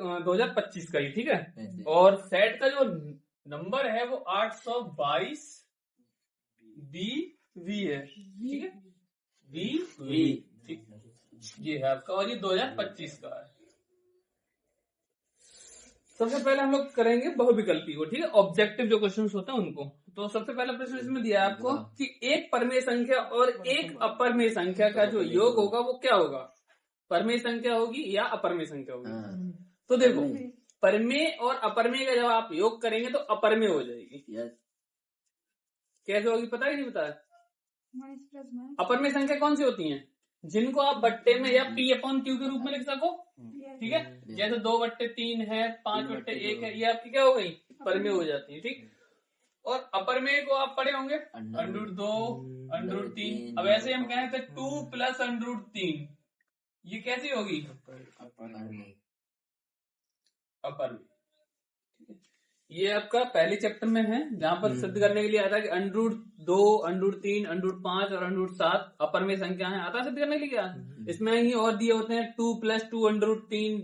2025 का ही, ठीक है। और सेट का जो नंबर है वो 822 BV है, ठीक है, BV, ठीक, ये है आपका, और ये 2025 का है। सबसे पहले हम लोग करेंगे बहुविकल्पी को, ठीक है, ऑब्जेक्टिव जो क्वेश्चन होते हैं उनको। तो सबसे पहला प्रश्न इसमें दिया है आपको कि एक परमेय संख्या और एक अपरमेय संख्या का जो योग होगा वो क्या होगा, परमेय संख्या होगी या अपरमेय संख्या होगी। तो देखो, परमेय और अपरमेय का जब आप योग करेंगे तो अपरमेय हो जाएगी। कैसे होगी पता है कि नहीं पता है? अपरमेय संख्या कौन सी होती है? जिनको आप बट्टे में या P/Q के रूप में लिख सको, ठीक है। जैसे 2/3 है, 5/1 है, ये आपकी क्या हो गई, परमेय हो जाती है, ठीक। और अपरमेय को आप पढ़े होंगे √2, √3। अब ऐसे हम कहें तो 2 + √3, ये कैसी होगी, अपरमेय। ये आपका पहले चैप्टर में है, जहां पर सिद्ध करने के लिए आता है कि √2, √3, √5 और √7 अपरमेय संख्या है, आता है सिद्ध करने के लिए क्या। इसमें ही और दिए होते हैं 2 + 2 √3,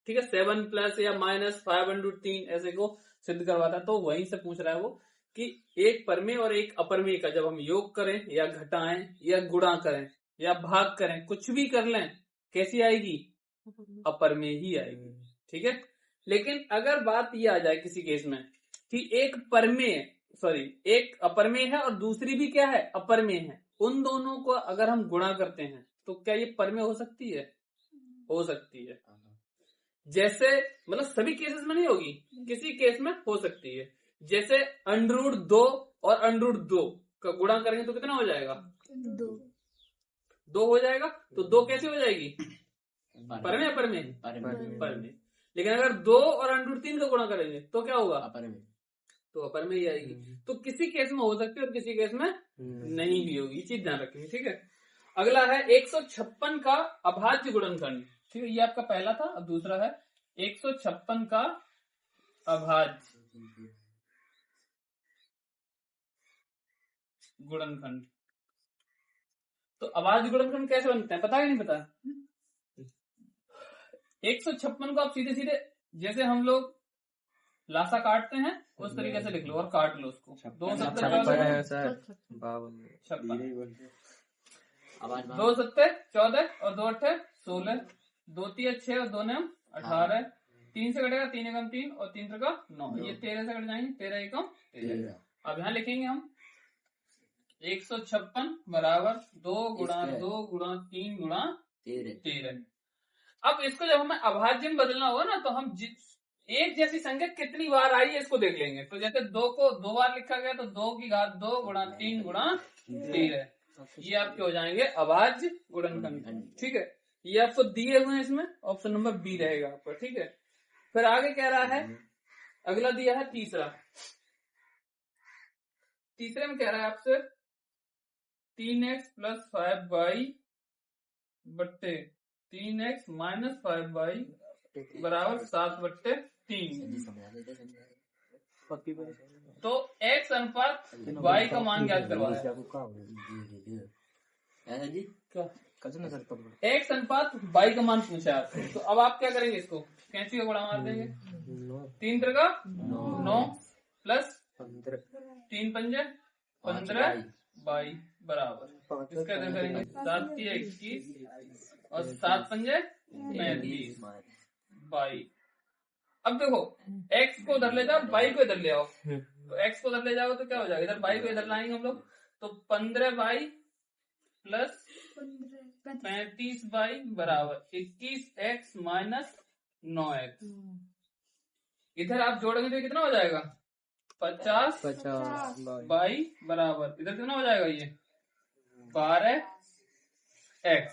ठीक है, 7 प्लस या -5 √3, ऐसे को सिद्ध करवाता है। तो वहीं से पूछ रहा है वो कि एक परमेय और एक अपरमेय का जब हम योग करें या घटाएं या गुणा करें या भाग करें, कुछ भी कर लें, कैसी आएगी, अपरमेय ही आएगी, ठीक है। लेकिन अगर बात ये आ जाए किसी केस में कि एक अपरमेय है और दूसरी भी क्या है, अपरमेय है, उन दोनों को अगर हम गुणा करते हैं तो क्या ये परमेय हो सकती है? हो सकती है। जैसे मतलब सभी केसेस में नहीं होगी, किसी केस में हो सकती है। जैसे √2 और √2 का गुणा करेंगे तो कितना हो जाएगा, 2 हो जाएगा। तो 2 कैसे हो जाएगी, परमेय अपरमेय, परमेय। लेकिन अगर 2 और √3 का गुणा करेंगे तो क्या होगा, अपरमेय, तो अपरमेय ही आएगी। तो किसी केस में हो सकती है और किसी केस में नहीं भी होगी, चीज ध्यान रखेंगे, ठीक है। अगला है 156 का अभाज्य गुणनखंड, ठीक है, ये आपका पहला था। अब दूसरा है 156 का अभाज्य गुणनखंड। तो अभाज्य गुणनखंड कैसे बनते हैं पता है नहीं पता? 156 को आप सीधे सीधे जैसे हम लोग लासा काटते हैं उस तरीके से लिख लो और काट लो उसको। 2 7 14 और 2 8 16, 2 3 6 और 2 9 18, 3 से कटेगा 3 एकम 3 और 3 3 9, ये 13 से कट जाएंगे, 13 एकम 13। अब यहाँ लिखेंगे हम 156 बराबर 2 गुणा 2 गुणा 3 गुणा 13। अब इसको जब हमें अभाज्य में बदलना होगा ना तो हम एक जैसी संख्या कितनी बार आई है इसको देख लेंगे। तो जैसे 2 को 2 बार लिखा गया तो 2 की घात 2 गुणा 3 गुणा 13, ये आपके हो जाएंगे अभाज्य गुणनखंड, ठीक है। ये आपको दिए हुए हैं, इसमें ऑप्शन नंबर बी रहेगा आपका, ठीक है। फिर आगे कह रहा है, अगला दिया है तीसरा। तीसरे में कह रहा है आपसे 3x + 5y बट्टे 3x - 5y बराबर 7/3। तो x अनुपात y का मान ज्ञात करवाया है। x अनुपात y का मान पूछा है आपसे। तो अब आप क्या करेंगे, इसको कैंची का गुणा मार देंगे। 3 3 9 प्लस 3 5 15 y बराबर, इसका इधर करेंगे 7 की 21 और 7 5 35 y। अब देखो x को उधर ले जाओ, y को इधर ले आओ। तो x को उधर ले जाओ तो क्या हो जाएगा, इधर y को इधर लाएंगे हम लोग, तो 15y प्लस 35y बराबर 21x - 9x। इधर आप जोड़ेंगे तो कितना हो जाएगा, 50 y बराबर इधर कितना हो जाएगा, ये 12x,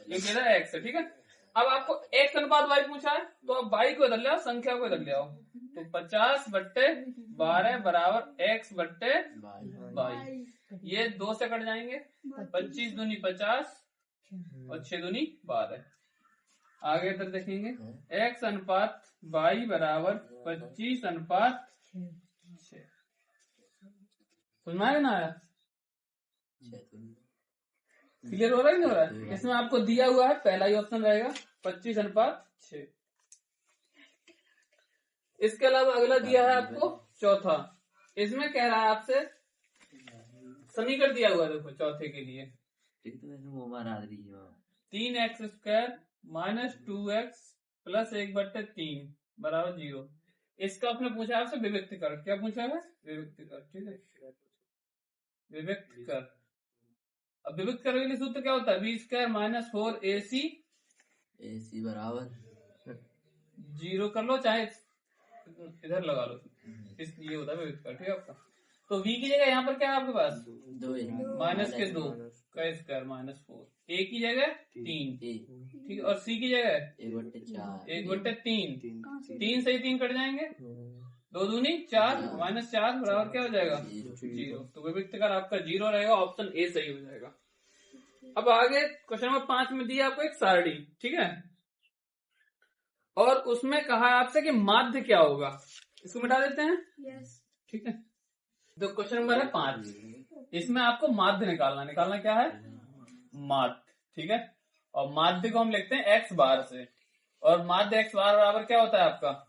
ये मेरा x है, ठीक है। अब आपको x अनुपात y पूछा है तो अब y को इधर ले आओ, संख्या को इधर ले आओ। तो 50/12 बराबर x बट्टे y, ये 2 से कट जाएंगे, 25 दूनी 50 और 6 दूनी 12। आगे इधर देखेंगे x अनुपात y बराबर 25/6। समझ में आया ना आया, क्लियर हो रहा है नहीं हो रहा है? इसमें आपको दिया हुआ है, पहला ही ऑप्शन रहेगा 25:6। इसके अलावा अगला दिया है आपको चौथा। इसमें कह रहा है आपसे समीकरण दिया हुआ है, देखो चौथे के लिए 3x² माइनस 2x प्लस 1/3 बराबर 0। इसका आपने पूछा आपसे विभक्त कर, क्या पूछा है? विभक्त कर, ठीक है, विभक्त कर। अब विभक्त करने के लिए सूत्र क्या होता है? b² माइनस 4ac बराबर 0 कर लो, चाहे इधर लगा लो, इस ये होता है विभक्त कर, ठीक है आपका। तो v की जगह यहाँ पर क्या है आपके पास? 2 माइनस के 2 का स्क्वायर माइनस 4, a की जगह 3, ठीक है, और c की जगह 1/3। 3 से ही 3 कट जाएंगे, 2 दूनी 4 माइनस 4 बराबर क्या हो जाएगा? 0। तो विभक्त कर आपका 0 रहेगा, ऑप्शन ए सही हो जाएगा। अब आगे क्वेश्चन नंबर 5 में दिया आपको एक सारणी, ठीक है, और उसमें कहा आपसे कि माध्य क्या होगा। इसको मिटा देते हैं, ठीक है। तो क्वेश्चन नंबर है 5, इसमें आपको माध्य निकालना क्या है? माध्य, ठीक है। और माध्य को हम लिखते हैं x बार से, और माध्य x बार बराबर क्या होता है आपका?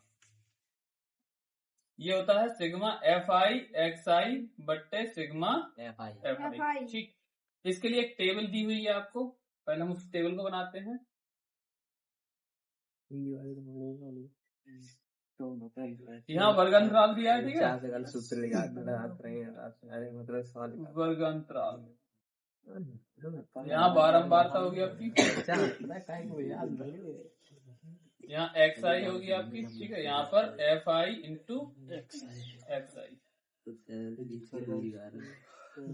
ये होता है सिग्मा fi xi बट्टे सिग्मा fi, ठीक। इसके लिए एक टेबल दी हुई है आपको, पहले हम उस टेबल को बनाते हैं। यहाँ वर्गांतराल दिया है, ठीक है, सूत्र वर्गांतराल। यहाँ बारंबारता होगी आपकी, यहाँ xi होगी आपकी, ठीक है, यहाँ पर fi इंटू xi।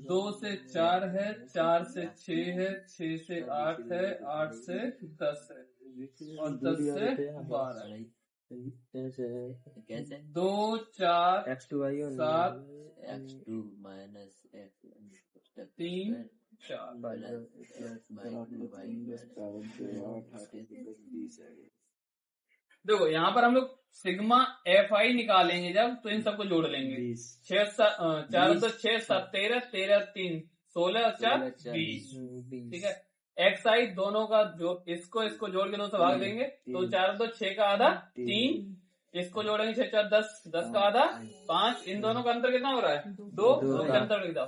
2 से 4 है, 4 से 6 है, 6 से 8 है, 8 से 10 है, और 10 से 12 है। कैसे? 2 4 7 x2 माइनस 3 4। देखो यहाँ पर हम लोग सिग्मा fi निकालेंगे जब, तो इन सबको जोड़ लेंगे। 4 2 6 7 13 13 3 16 और 4 20, ठीक है। xi दोनों का जो इसको जोड़ के 2 से भाग देंगे, तो 4 2 6 का आधा 3, इसको जोड़ेंगे 6 4 10 10 का आधा 5। इन दोनों का अंतर कितना हो रहा है? 2 का अंतर लिख दो,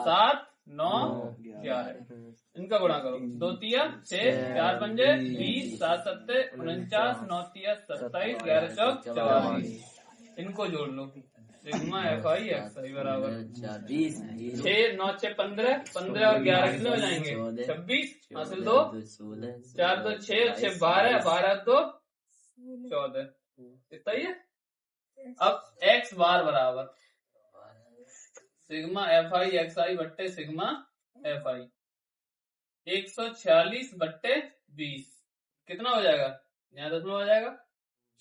7 9 11। इनका गुणा करो, 2 3 6 4 5 20 7 7 49 9 3 27 11 4 44। इनको जोड़ लो, सिग्मा fi xi बराबर 6 9 6 15 15 और 11 कितने हो जाएंगे? 26 हासिल 2 4 2 6 6 12 12 2 14, इतना ही है। अब x बार बराबर सिग्मा fi xi बट्टे सिग्मा fi 146/20 कितना हो जाएगा? यहाँ दशमलव आ जाएगा,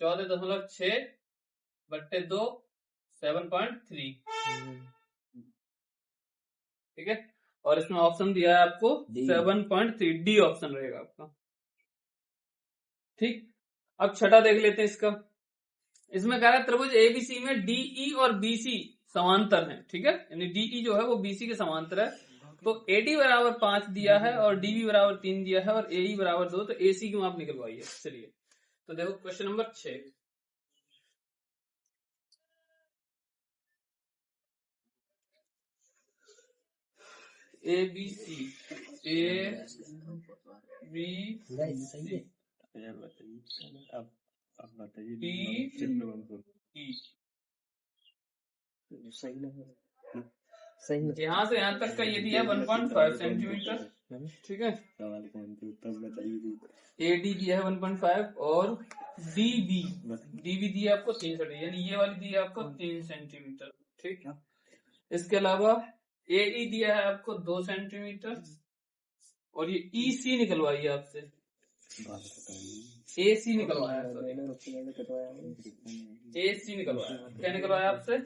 14.6 बट्टे 2 7.3, ठीक है। और इसमें ऑप्शन दिया है आपको 7.3, डी ऑप्शन रहेगा आपका, ठीक। अब छठा देख लेते हैं इसका। इसमें कह रहा है त्रिभुज एबीसी में डीई और बीसी समांतर हैं, ठीक है, यानी डीई जो है वो बीसी के समांतर है। तो एडी बराबर 5 दिया है और डीबी बराबर 3 दिया है और एई बराबर 2, तो एसी की माप निकलवाइए। चलिए तो देखो question number 6, A B C A B C यहाँ से यहाँ तक का ये दिया 1.5 सेंटीमीटर, ठीक है। एडी दिया है 1.5 और डीबी दिया आपको 3 सेंटीमीटर, यानी ये वाली दी है आपको 3 सेंटीमीटर, ठीक है। इसके अलावा एई दिया है आपको 2 सेंटीमीटर और ये ईसी निकलवाइए आपसे, एसी निकलवाया, एसी निकलवाया, क्या निकलवाया आपसे?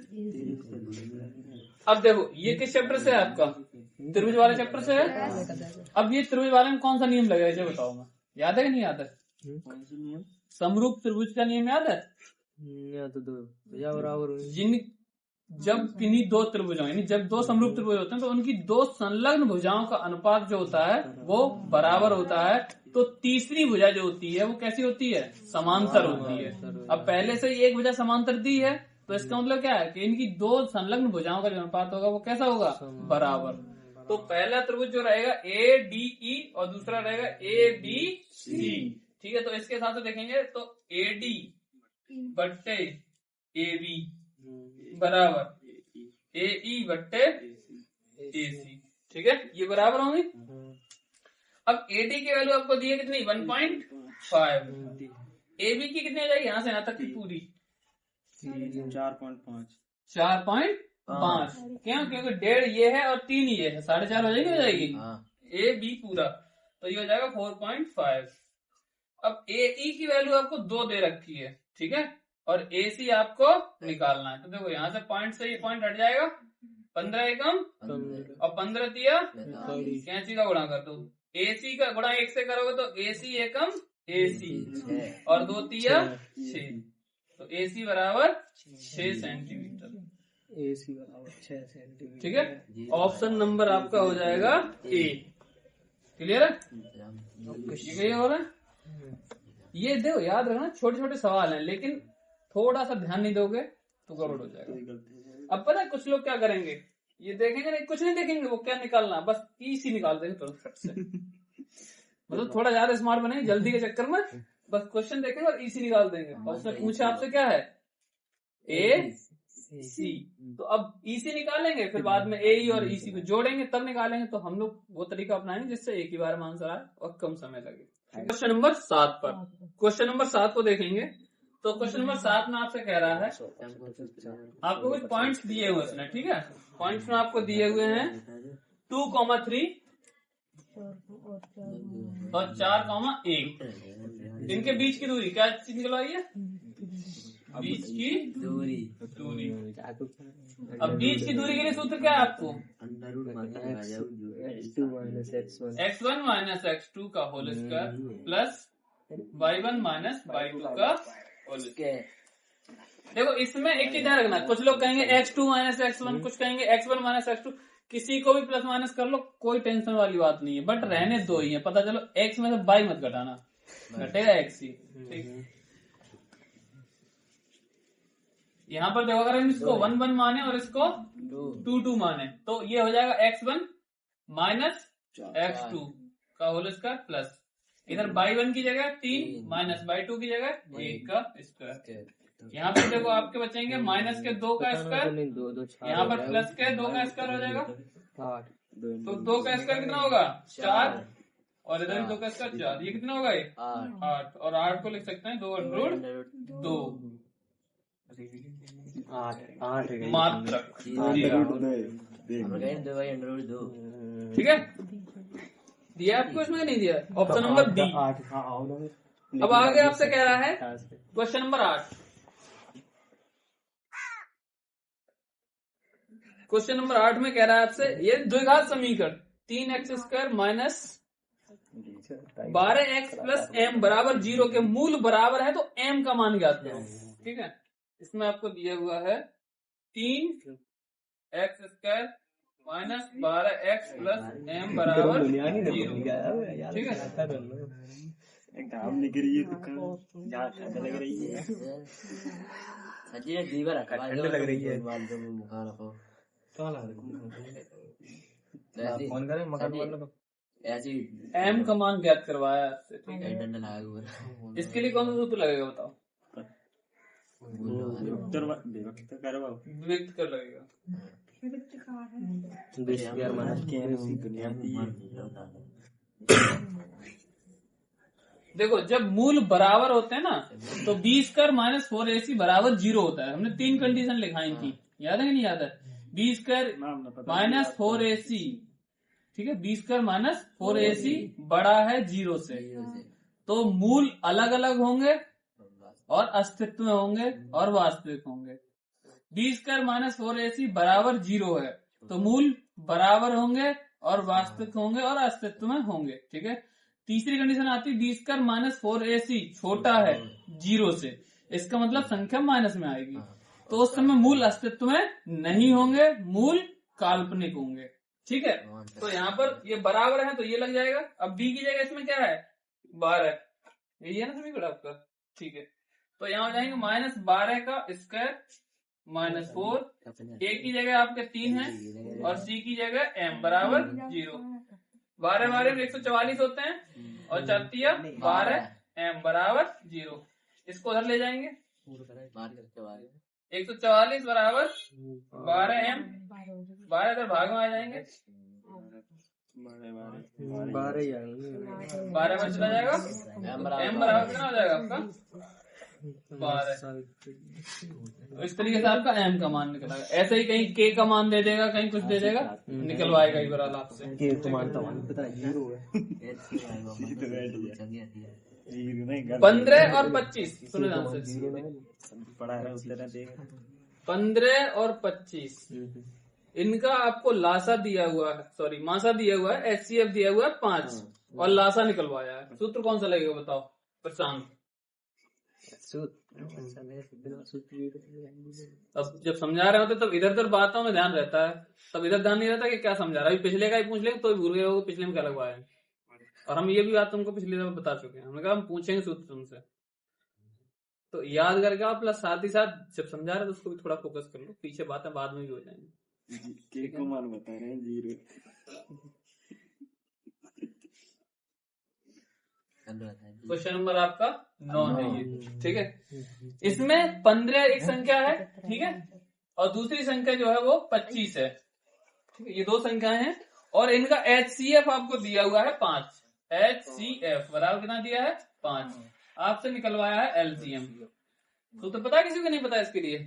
अब देखो ये किस चैप्टर से है आपका? त्रिभुज वाले चैप्टर से है। अब ये त्रिभुज वाले में कौन सा नियम लगेगा जो बताओ, मैं याद है कि नहीं याद है? समरूप त्रिभुज का नियम याद है? जिन जब किन्हीं 2 त्रिभुजों, यानी जब 2 समरूप त्रिभुज होते हैं तो उनकी 2 संलग्न भुजाओं का अनुपात जो होता है वो बराबर होता है, तो तीसरी भुजा जो होती है वो कैसी होती है, समांतर होती है। अब पहले से ही एक भुजा समांतर दी है, तो इसका मतलब क्या है कि इनकी दो संलग्न भुजाओं का जो अनुपात होगा वो कैसा होगा, बराबर। तो पहला त्रिभुज जो रहेगा ए डी ई और दूसरा रहेगा ए बी सी, ठीक है। तो इसके हिसाब से देखेंगे तो ए डी बट्टे ए बी बराबर ए ई बट्टे ए सी, ठीक है, ये बराबर होंगे। अब ए डी की वैल्यू आपको दी है कितनी, 1.5। ए बी की कितनी हो जाएगी यहाँ से यहाँ तक की पूरी 4.5। क्यों, क्योंकि 1.5 ये है और 3 ये है, 4.5 हो जाएगी ए बी पूरा, तो ये हो जाएगा 4.5। अब ए ई की वैल्यू आपको 2 दे रखी है, ठीक है, और ए सी आपको निकालना है। तो देखो यहाँ से पॉइंट से ये पॉइंट हट जाएगा, 15 एकम और 15 दिया कैंची का गुणा कर दो, ए सी का गुणा 1 से करोगे तो ए सी एकम ए सी और 2 तिया 6, तो ए सी बराबर 6 सेंटीमीटर, ए सी बराबर 6 सेंटीमीटर, ठीक है। ऑप्शन नंबर आपका हो जाएगा ए। क्लियर है, ये हो रहा है। ये देखो याद रखना, छोटे छोटे सवाल हैं, लेकिन थोड़ा सा ध्यान नहीं दोगे तो गड़बड़ हो जाएगा। अब पता है कुछ लोग क्या करेंगे, ये देखेंगे नहीं, कुछ नहीं देखेंगे, वो क्या निकालना, बस इसी निकाल देंगे तुरंत फट से। मतलब थोड़ा ज्यादा स्मार्ट बनेंगे जल्दी के चक्कर में, बस क्वेश्चन देखेंगे और इसी निकाल देंगे। और उसने पूछा आपसे क्या है, ए सी, तो अब इसी निकालेंगे, फिर बाद में ए ई और इसी को जोड़ेंगे तब निकालेंगे। तो हम लोग वो तरीका अपनाएंगे जिससे एक ही बार में आंसर आए और कम समय लगे। क्वेश्चन नंबर 7 पर, क्वेश्चन नंबर 7 को देखेंगे। तो क्वेश्चन नंबर 7 में आपसे कह रहा है, आपको कुछ पॉइंट्स दिए हुए इसने, ठीक है, पॉइंट्स में आपको दिए हुए हैं 2,3 और 4,1। इनके बीच की दूरी क्या चीज निकलवाई है, बीच की दूरी। अब बीच की दूरी के लिए सूत्र क्या है आपको, x1 माइनस x2 का whole square plus y1 minus y2 का होल स्क्वायर। देखो इसमें एक चीज ध्यान रखना, कुछ लोग कहेंगे x2 माइनस x1, कुछ कहेंगे x1 माइनस x2, किसी को भी प्लस माइनस कर लो, कोई टेंशन वाली बात नहीं है, बट रहने दो ही है। पता चलो x में से y मत घटाना, घटेगा x ही, ठीक। यहाँ पर देखो अगर हम इसको 1 माने और इसको 2 माने तो ये हो जाएगा x1 माइनस x2 का होल स्क्वायर प्लस इधर y1 की जगह 3 माइनस y2 की जगह 1 का स्क्वायर। यहाँ पर देखो आपके बचेंगे माइनस के 2 का स्क्वायर, यहाँ पर प्लस के 2 का स्क्वायर हो जाएगा, तो 2 का स्क्वायर कितना होगा 4, और इधर 2 का स्क्वायर 4, ये कितना होगा 8, और 8 को लिख सकते हैं 2 मात्रक, ठीक है। दिया आपको इसमें नहीं दिया, ऑप्शन नंबर बी। अब आगे आपसे कह रहा है क्वेश्चन नंबर 8। क्वेश्चन नंबर 8 में कह रहा है आपसे, ये द्विघात समीकरण 3x² minus 12x plus m बराबर 0 के मूल बराबर है तो m का मान ज्ञात करो, ठीक है। इसमें आपको दिया हुआ है 3x² minus 12x plus m बराबर 0, ठीक है। काम लग रही है, ठंड लग रही है, ठंड लग रही है, फोन करें मकान ऐसी m का मान ज्ञात करवाया आपसे, ठीक है। इसके लिए कौन सा सूत्र लगेगा बताओ, व्यक्त कर लगेगा, देखो जब मूल बराबर होते हैं ना तो b² माइनस 4ac बराबर 0 होता है। हमने 3 कंडीशन लिखाई थी, याद है कि नहीं याद है, b² माइनस 4ac, ठीक है, b² माइनस 4ac बड़ा है 0 से, तो मूल अलग अलग होंगे और अस्तित्व में होंगे और वास्तविक होंगे। b² माइनस 4ac बराबर 0 है तो मूल बराबर होंगे और वास्तविक होंगे और अस्तित्व में होंगे, ठीक है। तीसरी कंडीशन आती है b² माइनस 4ac छोटा है 0 से, इसका मतलब संख्या माइनस में आएगी, तो उस समय मूल अस्तित्व में नहीं होंगे, मूल काल्पनिक होंगे, ठीक है। तो यहाँ पर ये बराबर है तो ये लग जाएगा। अब b की जगह इसमें क्या है, 12, यही है ना सभी कोड आपका? ठीक है, तो यहाँ हो जाएंगे -12 का स्क्वायर -4, ए की जगह आपके 3 है और सी की जगह m बराबर 0। 12 12 में 144 होते हैं और 4 12, m बराबर 0। इसको उधर ले जाएंगे, 144 बराबर 12m, 12 इधर भाग में आ जाएंगे, 12 ही आएंगे। 12 में चला जाएगा, m बराबर कितना हो जाएगा आपका 12। तो इस तरीके से आपका m का मान निकल आएगा। ऐसे ही कहीं k का मान दे देगा, कहीं कुछ दे देगा, निकलवाएगा ही बराबर आपसे। के तो मानता हूँ पता है 0 है। 15 और 25 सुनो ध्यान से, 15 और 25 इनका आपको लासा दिया हुआ है, सॉरी मासा दिया हुआ है, HCF दिया हुआ है 5 और लासा निकलवाया है। सूत्र कौन सा लगेगा बताओ प्रशांत? अब जब समझा रहे होते तब इधर उधर बातों में ध्यान रहता है, तब इधर ध्यान नहीं रहता कि क्या समझा रहा है। पिछले का ही पूछ लेंगे तो भूल गए हो पिछले में क्या लगवाया है। और हम ये भी बात तुमको पिछली दफा बता चुके हैं, हमने कहा हम पूछेंगे सूत्र तुमसे, तो याद करके आप, प्लस साथ ही साथ जब समझा रहे तो उसको भी थोड़ा फोकस कर लो, पीछे बातें बाद में भी हो जाएंगी। के को मान बता रहे हैं 0। क्वेश्चन नंबर आपका 9 है ये, ठीक है। इसमें 15 एक संख्या है, ठीक है, और दूसरी संख्या जो है वो 25 है, ठीक है। ये दो संख्याएं हैं और इनका HCF आपको दिया हुआ है 5। HCF बराबर कितना दिया है 5। आपसे निकलवाया है LCM। सूत्र पता है किसी को नहीं पता इसके लिए?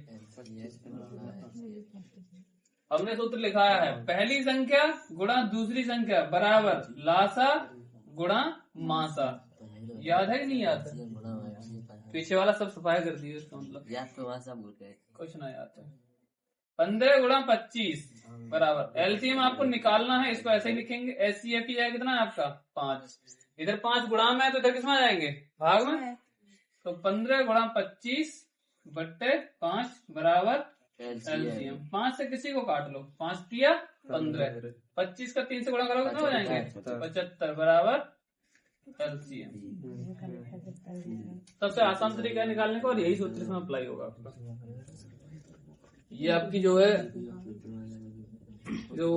हमने सूत्र लिखाया है पहली संख्या गुणा दूसरी संख्या बराबर लासा गुणा मासा। याद है कि नहीं याद है? पीछे वाला सब सफाई कर दिए इसका मतलब कुछ ना याद है। 15 गुणा 25 बराबर LCM आपको निकालना है, इसको ऐसे ही लिखेंगे। HCF की जाएगा कितना है आपका 5, इधर 5 गुणा में है तो इधर किसमें आ जाएंगे भाग में, तो 15 गुणा 25 बट्टे 5 बराबर LCM। 5 से किसी को काट लो, 5 तिया 15, 25 का 3 से गुणा करोगे कितना हो जाएंगे 75 बराबर LCM। सबसे आसान तरीका है निकालने का और यही सूत्र इसमें अप्लाई होगा आपका। ये आपकी जो है जो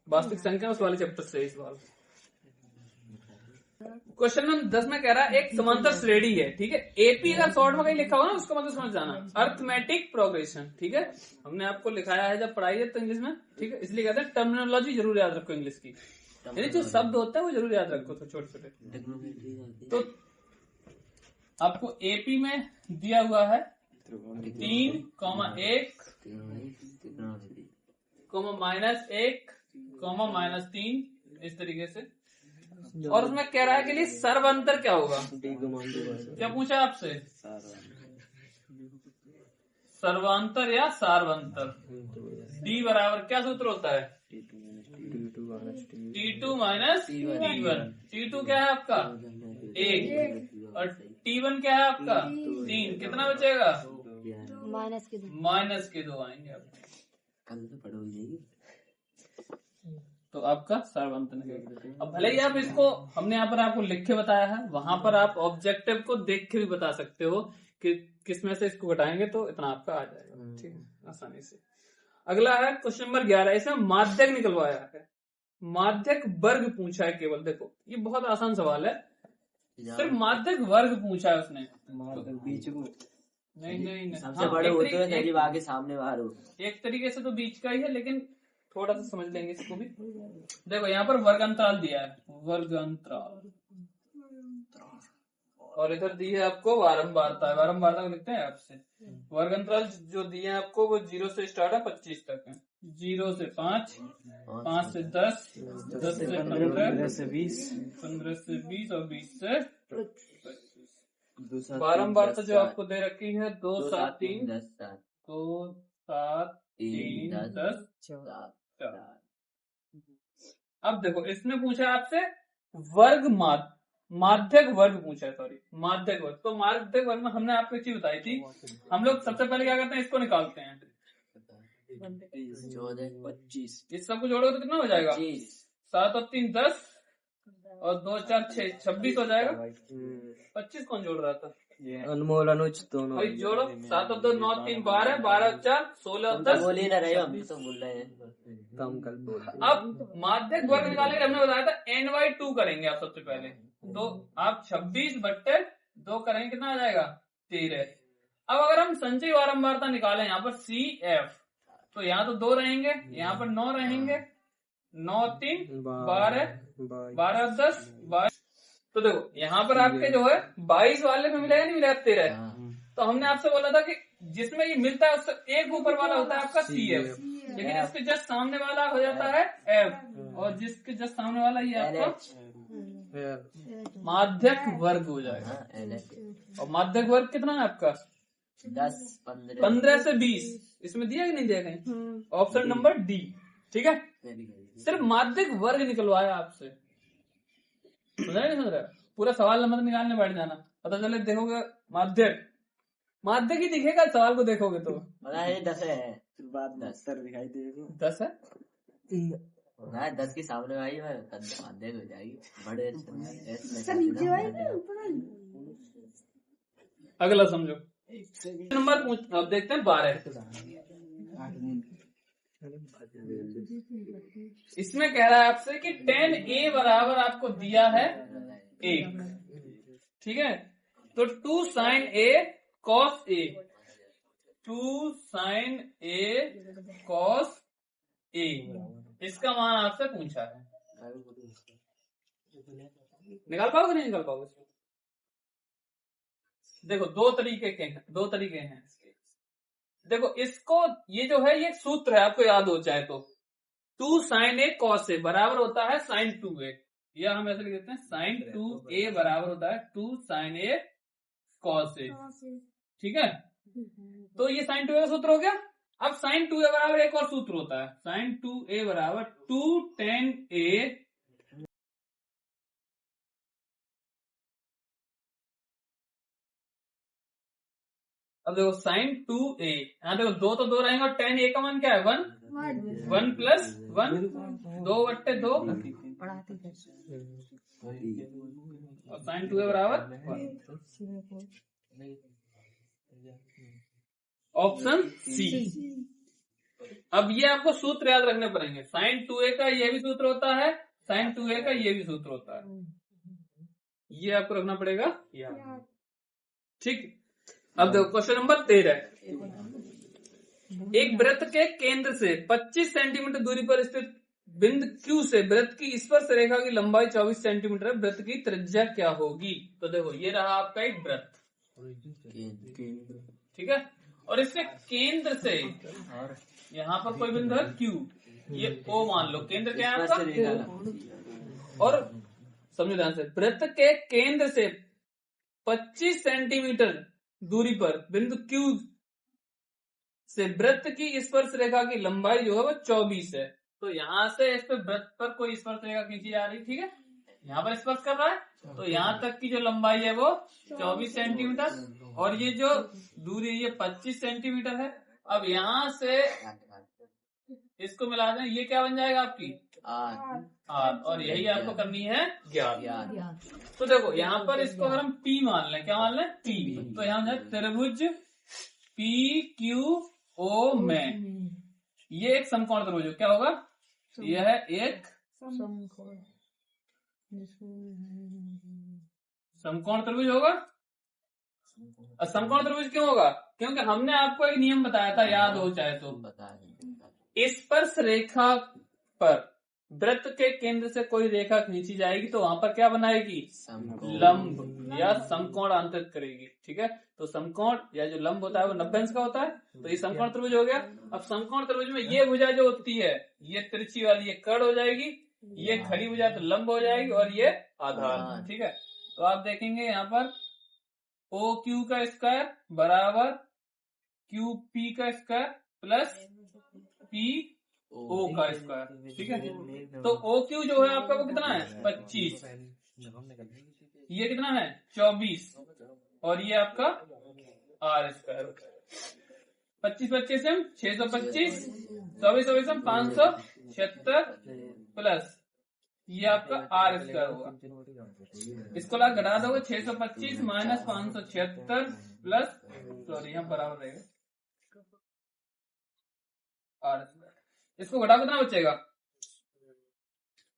वास्तविक संख्या उस वाले चैप्टर से इस बार क्वेश्चन नंबर 10 में कह रहा है एक समांतर श्रेणी है, ठीक है। AP का शॉर्ट में कहीं लिखा हुआ ना उसको मतलब समझ जाना, अर्थमेटिक प्रोग्रेशन, ठीक है। हमने आपको लिखाया है जब पढ़ाई है तो इंग्लिश में, ठीक है, इसलिए कहते हैं टर्मिनोलॉजी जरूर याद रखो इंग्लिश की, यानी जो शब्द होते हैं वो जरूर याद रखो, तो छोटे छोटे। तो आपको AP में दिया हुआ है 3, -1, -1, -3 इस तरीके से, और उसमें कह रहा है कि सर्वांतर क्या होगा। क्या पूछा आपसे? सर्वांतर या सार्वंतर। D बराबर क्या सूत्र होता है T2 - T1। T2 क्या है आपका 1 और T1 क्या है आपका 3, कितना बचेगा -2 आएंगे आपके। तो आपका सर्वांतर निकलेगा। अब भले ही आप इसको हमने यहाँ पर आपको लिख के बताया है, वहां पर आप ऑब्जेक्टिव को देख के भी बता सकते हो कि किसमें से इसको घटाएंगे तो इतना आपका आ जाएगा, ठीक है, आसानी से। अगला है क्वेश्चन नंबर 11, इसमें माध्यक निकलवाया है, माध्यक वर्ग पूछा है केवल। देखो ये बहुत आसान सवाल है, सिर्फ माध्यक वर्ग पूछा है उसने, बीच को नहीं सबसे बड़े होते हैं जब आगे सामने बाहर हो। एक तरीके से तो बीच का ही है, लेकिन थोड़ा सा समझ लेंगे इसको भी। देखो यहाँ पर वर्ग अंतराल दिया है, वर्ग अंतराल, और इधर दी है आपको बारंबारता। बारंबारता को लिखते हैं आपसे। वर्ग अंतराल जो दिए हैं आपको वो 0 से स्टार्ट है 25 तक है। 0 से 5, 5 से 10, 10 से 15, 15 से 20, 15 से 20 और 20 से 25। बारंबारता जो आपको दे रखी है 2, 7, 3, 2, 7, 3, 10, 4। अब देखो इसने पूछा आपसे वर्ग माध्यक वर्ग पूछा है, सॉरी माध्यक वर्ग। तो माध्यक वर्ग में हमने आपको एक चीज बताई थी, हम लोग सबसे पहले क्या करते हैं, इसको निकालते हैं 25, इस सबको जोड़ोगे तो कितना हो जाएगा 7 और 3 10, और 2 4 6 26 हो जाएगा। 25 कौन जोड़ रहा था? अनमोल अनुज दोनों भाई जोड़ो, 7 और 2 9 3 12 12 और 4 16 और 10। बोल ही ना रहे हो, हम तो बोल रहे हैं। कम कल बोल अब माध्यक वर्ग निकालने के लिए हमने बताया था n/2 करेंगे आप सबसे पहले। तो आप 26/2 करेंगे, कितना आ जाएगा? 13। अब अगर हम संचयी बारंबारता निकालें यहाँ पर CF, तो यहाँ तो 2 रहेंगे, यहाँ पर 9 रहेंगे, 9 3 12 12 और 10 22। तो देखो यहाँ पर आपके जो है 22 वाले में मिलेगा, नहीं मिलेगा 13। तो हमने आपसे बोला था कि जिसमें ये मिलता है उससे एक ऊपर वाला होता है आपका CF, लेकिन इसके जस्ट सामने वाला हो जाता है F, और जिसके जस्ट सामने वाला ये आपका माध्यक वर्ग हो जाएगा। और माध्यक वर्ग कितना है आपका? 10 15 से 20। इसमें दिया कि नहीं दिया कहीं? Option number D. ठीक है, सिर्फ माध्यक वर्ग निकलवाया आपसे, समझ रहे नहीं समझ रहे? पूरा सवाल नंबर निकालने बैठ जाना, पता चले देखोगे माध्यक ही दिखेगा सवाल को देखोगे तो। 10 है, बाद में उत्तर दिखाई देगा। 10 है, 10 के सामने आई है, माध्यक हो जाएगी। बड़े अगला समझो नंबर पूछ। अब देखते हैं 12। इसमें कह रहा है आपसे कि tan A बराबर आपको दिया है 1। ठीक है, तो 2 sin A cos A, 2 sin A cos A, इसका मान आपसे पूछा है। निकाल पाओगे नहीं निकाल पाओगे? देखो दो तरीके हैं। देखो इसको, ये जो है ये सूत्र है, आपको याद हो चाहे तो 2 sin A cos A बराबर होता है sin 2A, या हम ऐसे लिख देते हैं sin 2A बराबर होता है 2 sin A cos A। ठीक है, तो ये sin 2A का सूत्र हो गया। अब sin 2A बराबर एक और सूत्र होता है, sin 2A बराबर 2 tan A। अब देखो sin 2A, यहाँ देखो 2 तो 2 रहेंगे, और tan A का मान क्या है? 1 1 + 1 2/2, और sin 2A बराबर 1। Option C. अब ये आपको सूत्र याद रखने पड़ेंगे। sin 2A का ये भी सूत्र होता है, sin 2A का ये भी सूत्र होता है, ये आपको रखना पड़ेगा याद। ठीक, अब देखो क्वेश्चन नंबर 13। एक वृत्त के केंद्र से 25 सेंटीमीटर दूरी पर स्थित बिंदु Q से वृत्त की स्पर्श रेखा की लंबाई 24 सेंटीमीटर है, वृत्त की त्रिज्या क्या होगी? तो देखो ये रहा आपका एक वृत्त, ठीक है, और इसके केंद्र से यहाँ पर कोई बिंदु है Q, ये O मान लो, केंद्र क्या है आपका? और समझो ध्यान से, वृत्त के केंद्र से 25 सेंटीमीटर दूरी पर बिंदु Q से वृत्त की स्पर्श रेखा की लंबाई जो है वो 24 है। तो यहाँ से इस पे वृत्त पर कोई स्पर्श रेखा खींची जा रही, ठीक है, यहाँ पर स्पर्श कर रहा है, तो यहाँ तक की जो लंबाई है वो 24 सेंटीमीटर, और ये जो दूरी ये 25 सेंटीमीटर है। अब यहाँ से इसको मिला दें, ये क्या बन जाएगा आपकी? आर, और यही आपको करनी है ज्ञात। तो देखो यहाँ पर इसको अगर हम P मान लें, क्या मान लें? P, तो यहाँ जाए त्रिभुज PQO में ये एक समकोण त्रिभुज क्या होगा? यह है एक समकोण त्रिभुज होगा। समकोण त्रिभुज क्यों होगा? क्योंकि हमने आपको एक नियम बताया था, याद हो चाहे तो, स्पर्श रेखा पर वृत्त के केंद्र से कोई रेखा खींची जाएगी तो वहां पर क्या बनाएगी? लंब या समकोण अंतरित करेगी। ठीक है, तो समकोण या जो लंब होता है वो 90 अंश का होता है, तो ये समकोण त्रिभुज हो गया। अब समकोण त्रिभुज में ये भुजा जो होती है ये तिरछी वाली ये कड़ हो जाएगी, ये खड़ी भुजा तो लंब हो जाएगी, और ये आधार। ठीक है, तो आप देखेंगे यहाँ पर OQ का स्क्वायर बराबर QP का स्क्वायर प्लस PO का स्क्वायर। ठीक है, तो OQ जो है आपका वो कितना है? 25, ये कितना है? 24, और ये आपका R स्क्वायर। 25 से 625, 24 से 576 प्लस ये आपका आर स्क्वायर होगा। इसको ला घटा दोगे 625 माइनस 576 प्लस सॉरी यहाँ बराबर रहेगा आर स्क्वायर। इसको घटा कितना बचेगा?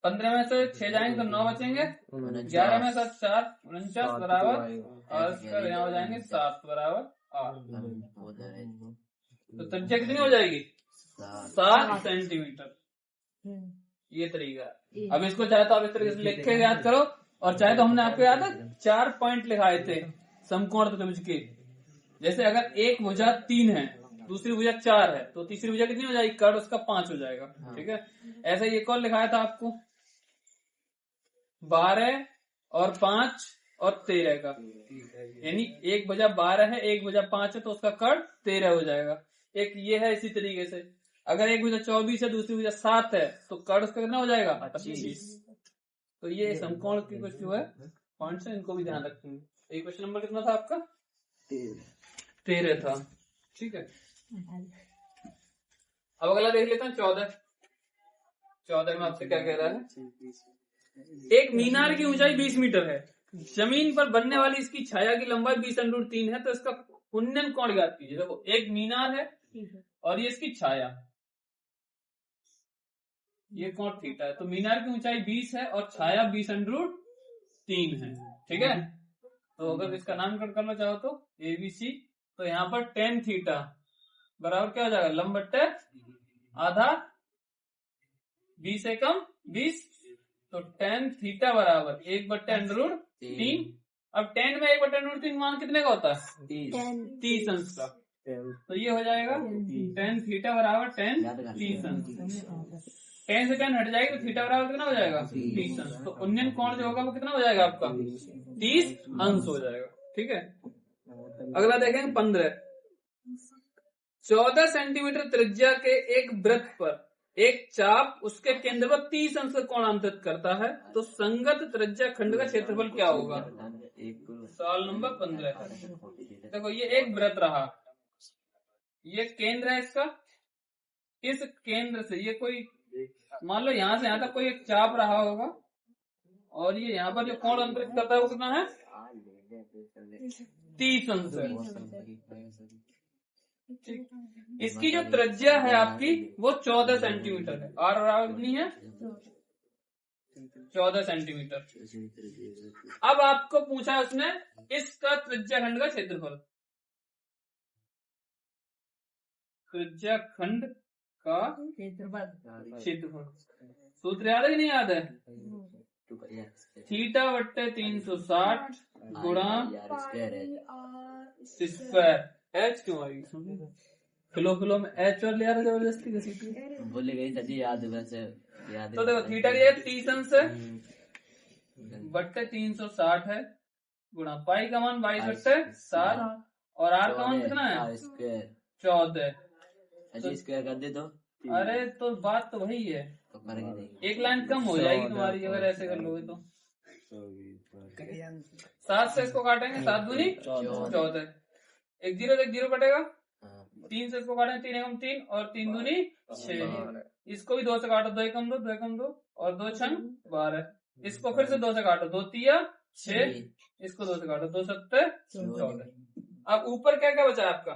15 में से 6 जाएंगे तो 9 बचेंगे, 11 में से 4 49 बराबर आर स्क्वायर, यहाँ हो जाएंगे 7 बराबर आर। तो त्रिज्या कितनी हो जाएगी? 7 सेंटीमीटर। ये तरीका है। अब इसको चाहे तो आप इस तरीके से लिख के याद करो, और चाहे तो हमने आपको याद है 4 पॉइंट लिखाए थे समकोण त्रिभुज के। जैसे अगर एक भुजा 3 है, दूसरी भुजा 4 है, तो तीसरी भुजा कितनी हो जाएगी? कर्ण उसका 5 हो जाएगा। ठीक है, ऐसा ही एक और लिखाया था आपको 12 और 5 और 13 का, यानी एक भुजा 12 है, एक भुजा 5 है, तो उसका कर्ण 13 हो जाएगा। एक ये है इसी तरीके से, अगर एक भुजा 24 है, दूसरी भुजा 7 है, तो कर्ण उसका कितना हो जाएगा? 25। तो ये समकोण की कुछ जो है पॉइंट्स है, इनको भी ध्यान रखेंगे। ये क्वेश्चन नंबर कितना था आपका? 13 था। ठीक है, अब अगला देख लेते हैं 14। 14 में आपसे क्या कह रहा है? एक मीनार की ऊंचाई 20 मीटर है, जमीन पर बनने वाली इसकी छाया की लंबाई 20√3 है, तो इसका उन्नयन कोण ज्ञात कीजिए। देखो एक मीनार है और ये इसकी छाया, ये कोण थीटा है। तो मीनार की ऊंचाई 20 है और छाया 20√3 है। ठीक है, तो अगर इसका नामकरण करना चाहो तो ABC, तो यहाँ पर tan थीटा बराबर क्या हो जाएगा? लंब बट्टे आधा 20 एकम 20, तो tan थीटा बराबर 1/√3। अब tan में 1/√3 मान कितने का होता है? 30 अंश का। तो ये हो जाएगा tan थीटा बराबर tan 30 अंश। tan से tan हट जाएगी तो थीटा बराबर कितना हो जाएगा? 30 अंश। तो उन्नयन कोण जो होगा वो कितना हो जाएगा आपका? 30 अंश हो जाएगा। ठीक है, अगला देखेंगे 15। 14 सेंटीमीटर त्रिज्या के एक वृत्त पर एक चाप उसके केंद्र पर 30 अंश का कोण अंतरित करता है, तो संगत त्रिज्या खंड का क्षेत्रफल क्या होगा? सवाल नंबर 15। देखो ये एक वृत्त रहा, ये केंद्र है इसका, इस केंद्र से ये कोई मान लो यहाँ से यहाँ तक कोई एक चाप रहा होगा, और ये यहाँ पर जो कोण अंतरित करता है वो कितना है? 30 अंश है। इसकी जो त्रिज्या है आपकी वो 14 सेंटीमीटर है। और कितनी है? 14 सेंटीमीटर। अब आपको पूछा उसने इसका त्रिज्या खंड का क्षेत्रफल। त्रिज्या खंड का क्षेत्रफल सूत्र याद है कि नहीं याद है? थीटा बट्टे 360 गुणा स्क्वायर। एच क्यों आई? फिलो में एच और ले आ रहा जबरदस्ती किसी बोले गई सजी याद वैसे याद। तो देखो थीटा की 30 अंश है बट्टे 360 है गुणा पाई का मान 22/7 और आर का मान कितना है? 14। अजी स्क्वायर कर दे तो। अरे तो बात तो वही है, तो करेंगे नहीं। एक लाइन कम हो जाएगी तुम्हारी अगर ऐसे कर लोगे तो। 7 से इसको काटेंगे, 7 दूनी 14, एक जीरो कटेगा, 3 से इसको काटेंगे 3 एकम 3 और 3 दूनी 6। इसको भी 2 से काटो, 2 एकम 2 और 2 छंग 12। इसको फिर से 2 से काटो, 2 तिया 6, इसको 2 से काटो, 2 सत्ते 14। अब ऊपर क्या क्या बचा है आपका?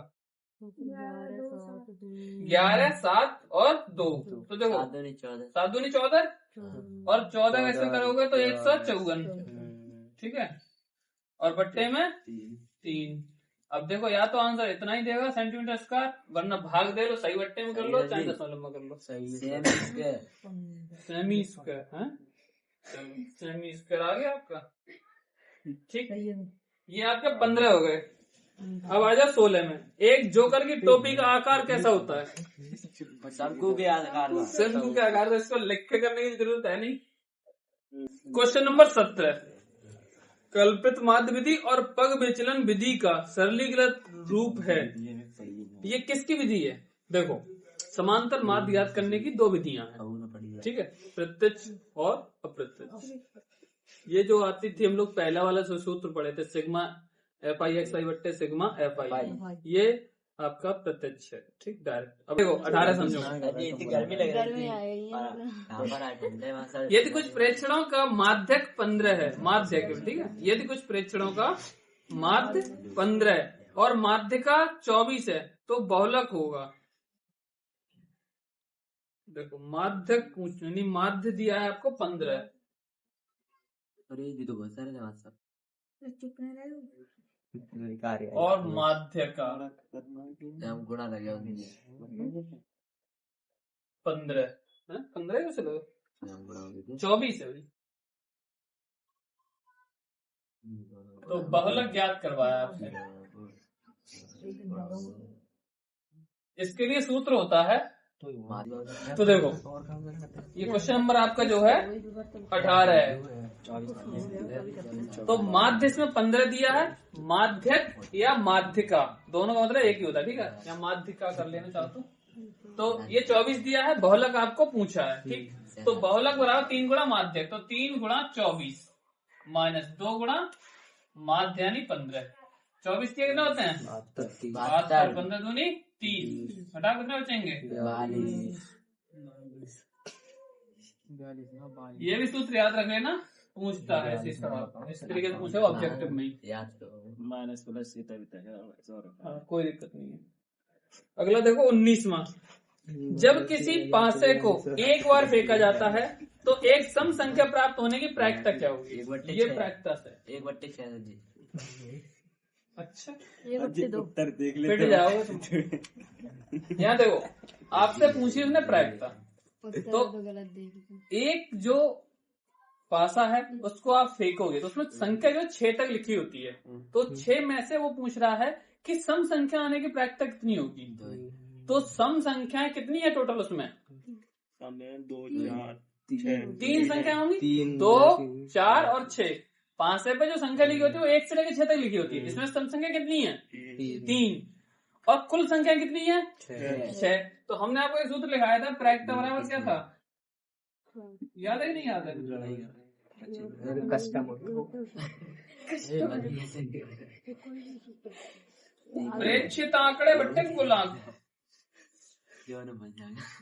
11, 7 और 2। तो देखो 7 दूनी 14 और 14 का इससे करोगे तो 154। ठीक है, और बट्टे में 3। अब देखो या तो आंसर इतना ही देगा सेंटीमीटर स्क्वायर, वरना भाग दे लो, सही बट्टे में कर लो चाहे दशमलव में कर लो। सेमी स्क्वायर है, सेमी स्क्वायर आ गया आपका। ठीक, ये आपके 15 हो गए। अब आ जाओ 16 में। एक जोकर की टोपी का आकार कैसा होता है? सबको के आकार का, सबको के आकार का, इसको लिख के करने की जरूरत है नहीं। Question number 17। कल्पित माध्य विधि और पग विचलन विधि का सरलीकृत रूप है। ये किसकी विधि है? देखो समांतर माध्य ज्ञात करने की 2 विधियां हैं। ठीक है, प्रत्यक्ष और अप्रत्यक्ष। ये जो आती थी हम लोग पहला वाला सूत्र पढ़े थे, सिग्मा FI XI बट्टे सिग्मा FI। ये आपका प्रत्यक्ष है, ठीक, डायरेक्ट। अब देखो 18 समझो। अजी इतनी गर्मी लग गर्मी रही आ थी गई है यहाँ पर आज ठंडे वहाँ सर यदि कुछ प्रेक्षणों का माध्यक 15 है, माध्यक, ठीक है, यदि कुछ प्रेक्षणों का माध्य 15 है और माध्यिका 24 है तो बहुलक होगा। देखो माध्यक यानी माध्य दिया है आपको 15 और ये भी तो बहुत सारे जवाब सब और माध्य का हम गुणा लगे उनमें 15 है, 15 कैसे लगे, हम गुणा हो गए 24 है भाई। तो बहुलक ज्ञात करवाया आपसे। इसके लिए सूत्र होता है, तो देखो ये क्वेश्चन नंबर आपका जो है 18 है। तो माध्य इसमें 15 दिया है, माध्यक या माध्यिका दोनों का मतलब एक ही होता है, ठीक है, या माध्यिका कर लेना चाहता हूँ। तो ये 24 दिया है, बहुलक आपको पूछा है, ठीक। तो बहुलक बराबर 3 गुणा माध्यक, तो 3 गुणा 24 माइनस 2 गुणा माध्य यानी 15। 24 के कितने होते हैं 72, 15 दूनी 30, हटा कितने बचेंगे 42। ये भी सूत्र याद रख लेना, पूछता है ऐसे सवाल, इस तरीके से पूछे ऑब्जेक्टिव में ही। याद तो माइनस प्लस कोई दिक्कत नहीं है। अगला देखो 19वां। जब किसी पासे को एक बार फेंका जाता है तो एक सम संख्या प्राप्त होने की प्रायिकता क्या होगी, ये प्रायिकता है 1/6 जी। अच्छा ये बच्चे दो उत्तर देख पिट लेते जाओगे तुम। यहाँ देखो आपसे पूछी उसने प्रायिकता, उत्तर तो तो गलत देख एक जो पासा है उसको आप फेंकोगे तो उसमें संख्या जो 6 तक लिखी होती है, तो 6 में से वो पूछ रहा है कि सम संख्या आने की प्रायिकता कितनी होगी। तो सम संख्याएं कितनी है टोटल उसमें 2 4 6 3 संख्या होंगी, 2 4 और 6। पांसे पे जो संख्या लिखी होती है वो 1 से लेकर 6 तक लिखी होती है, इसमें सम संख्या कितनी है 3 और कुल संख्या कितनी है 6। तो हमने आपको एक सूत्र लिखाया था, प्रायिकता बराबर क्या था, याद है कि नहीं याद है, प्रेक्षित आंकड़े बट्टे कुल आंकड़े,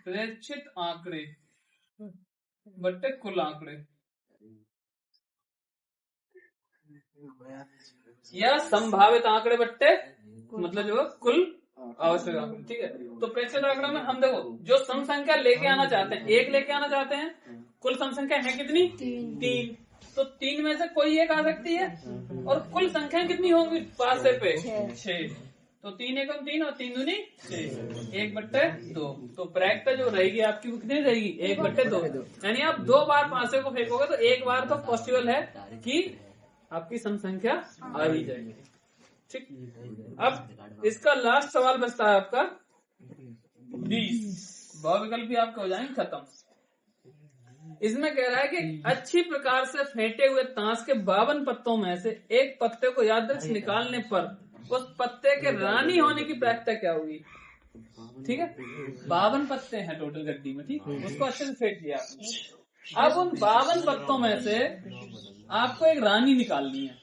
प्रेक्षित आंकड़े बट्टे कुल आंकड़े या संभावित आंकड़े बट्टे मतलब जो है कुल आवश्यक आंकड़े, ठीक है। तो प्रेक्षित आंकड़ा में हम देखो जो सम संख्या लेके आना चाहते हैं, एक लेके आना चाहते हैं, कुल सम संख्या है कितनी 3, तो 3 में से कोई एक आ सकती है और कुल संख्या कितनी होंगी पासे पे 6, तो 3 एकम 3 और 3 दूनी 6, 1/2। तो प्रायिकता जो रहेगी आपकी वो कितनी रहेगी 1/2, यानी आप 2 बार पासे को फेंकोगे तो एक बार तो पॉसिबल है कि आपकी सम संख्या आ ही जाएगी, ठीक। अब इसका लास्ट सवाल बचता है आपका 20, बहुविकल्प भी आपके हो जाएंगे खत्म। इसमें कह रहा है कि अच्छी प्रकार से फेंटे हुए ताश के 52 पत्तों में से एक पत्ते को यादृच्छिक निकालने पर उस पत्ते के रानी होने की प्रायिकता क्या होगी, ठीक है। 52 पत्ते हैं टोटल गड्डी में, ठीक, उसको अच्छे से फेंट लिया आपने। अब उन 52 पत्तों में से आपको एक रानी निकालनी है,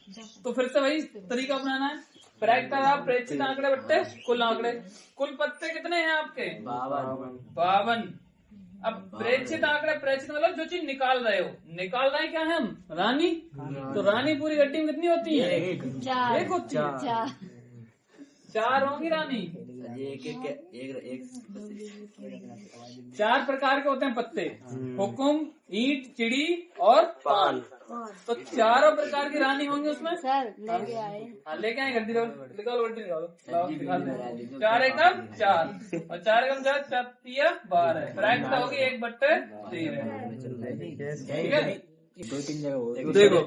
तो फिर से वही तरीका अपनाना है, प्रायिकता आप प्रेक्षित आंकड़े बट्टे कुल आंकड़े, कुल पत्ते कितने हैं आपके 52। अब प्रेक्षित आंकड़े, प्रेक्षित मतलब जो चीज निकाल रहे हो, निकाल रहे हैं क्या है हम रानी, तो रानी पूरी गड्डी में कितनी होती है एक होती है, 4 होंगी रानी। एक 4 प्रकार के होते हैं पत्ते, हुकुम, ईंट, चिड़ी और पान, तो 4 प्रकार की रानी होंगी उसमें। सर लेके आए, लेके आए गड्डी, निकालो गड्डी निकालो, 4 एकम 4 और 4 एकम 4 12, प्रायिकता होगी 1/13, ठीक है। देखो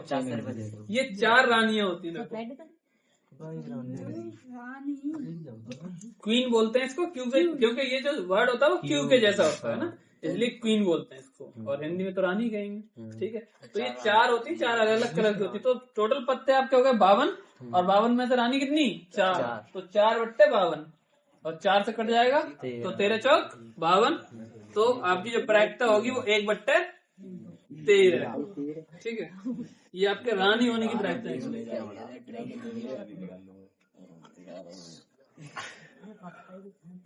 ये 4 रानियां होती है, क्वीन बोलते हैं इसको, क्योंकि ये जो वर्ड होता है वो क्यू के जैसा होता है ना, इसलिए क्वीन बोलते हैं इसको, और हिंदी में तो रानी कहेंगे, ठीक है। तो ये 4 होती, 4 अलग अलग कलर की होती, तो टोटल पत्ते आपके हो गए 52 और 52 में से रानी कितनी 4, तो 4/52 और 4 से कट जाएगा तो 13 चौक 52, तो आपकी जो प्रायिकता होगी वो 1/13, ठीक है। ये आपके रानी होने की प्रायिकता है।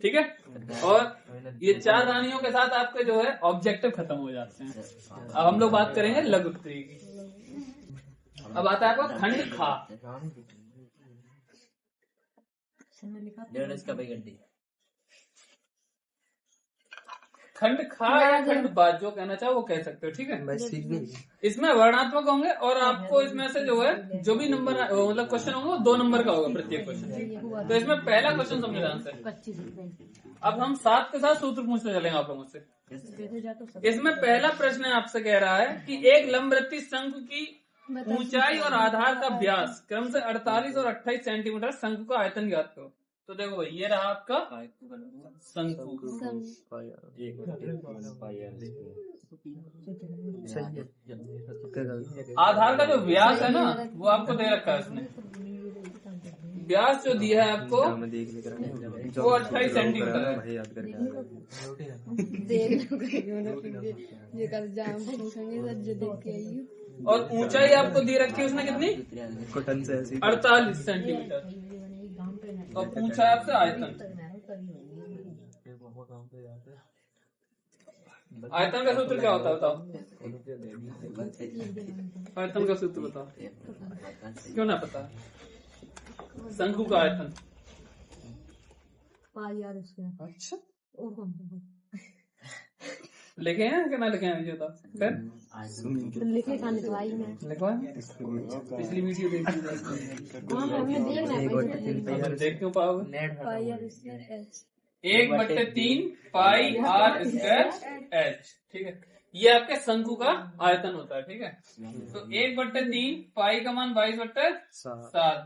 ठीक है। और ये 4 रानियों के साथ आपके जो है ऑब्जेक्टिव खत्म हो जाते हैं। अब हम लोग बात करेंगे लघु उत्तरी की। अब आता है आपका खंड खा। इसका भाई गड्डी खंड खा या खंड बाज जो कहना चाहो वो कह सकते हो, ठीक है। इसमें वर्णात्मक होंगे और आपको इसमें से जो है जो भी नंबर मतलब क्वेश्चन होंगे वो 2 नंबर का होगा प्रत्येक क्वेश्चन। तो इसमें पहला क्वेश्चन समझ ध्यान से। अब हम 7 के साथ सूत्र पूछते चलेंगे आप लोगों से। इसमें पहला प्रश्न आपसे कह रहा है कि एक लंबवृत्तीय शंकु की ऊंचाई और आधार का व्यास क्रम से 48 और 28 सेंटीमीटर, शंकु का आयतन ज्ञात करो। तो देखो भाई ये रहा आपका शंकु। आधार का जो व्यास है ना वो आपको दे रखा है उसने। व्यास जो दिया है आपको वो 28 सेंटीमीटर है। और ऊंचाई आपको दी रखी है उसने कितनी, 48 सेंटीमीटर। और पूछा है आपसे आयतन। आयतन का सूत्र क्या होता है बताओ। आयतन का सूत्र बताओ, क्यों ना पता। शंकु का आयतन अच्छा लिखे हैं कि ना लिखे हैं मुझे बताओ। फिर लिखे खाने तो आई मैं लिखवा पिछली वीडियो देख क्यों पाओगे। 1/3 पाई आर स्क्वायर एच, ठीक है। ये आपके शंकु का आयतन होता है, ठीक है। तो 1/3 पाई का मान 22/7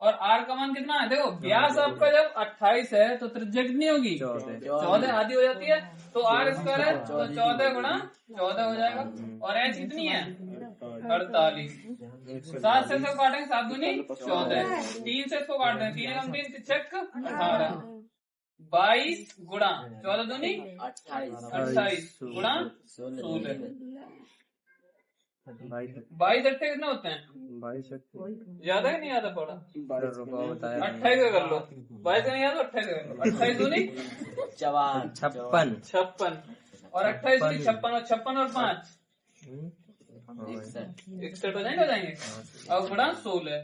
और आर का मान कितना है। देखो व्यास आपका जब 28 है तो त्रिज्या कितनी होगी 14 आधी हो जाती है। तो आर स्क्वायर है तो 14 गुणा 14 हो जाएगा। और एच कितनी है 48। 7 से इसको काटेंगे 7 दूनी 14, 3 से इसको काट दें 3 3 छक 18, 22 गुणा 14 दूनी 28 गुणा 16। 22 अट्ठे कितने होते हैं, ज्यादा ही नहीं आता पड़ा। 28 का कर लो, 22 का नहीं आता 28 का कर लो। 28 दूनी 56 और 28 दूनी 56 और 56 और 5 61 हो जाएंगे। अब गुणा 16,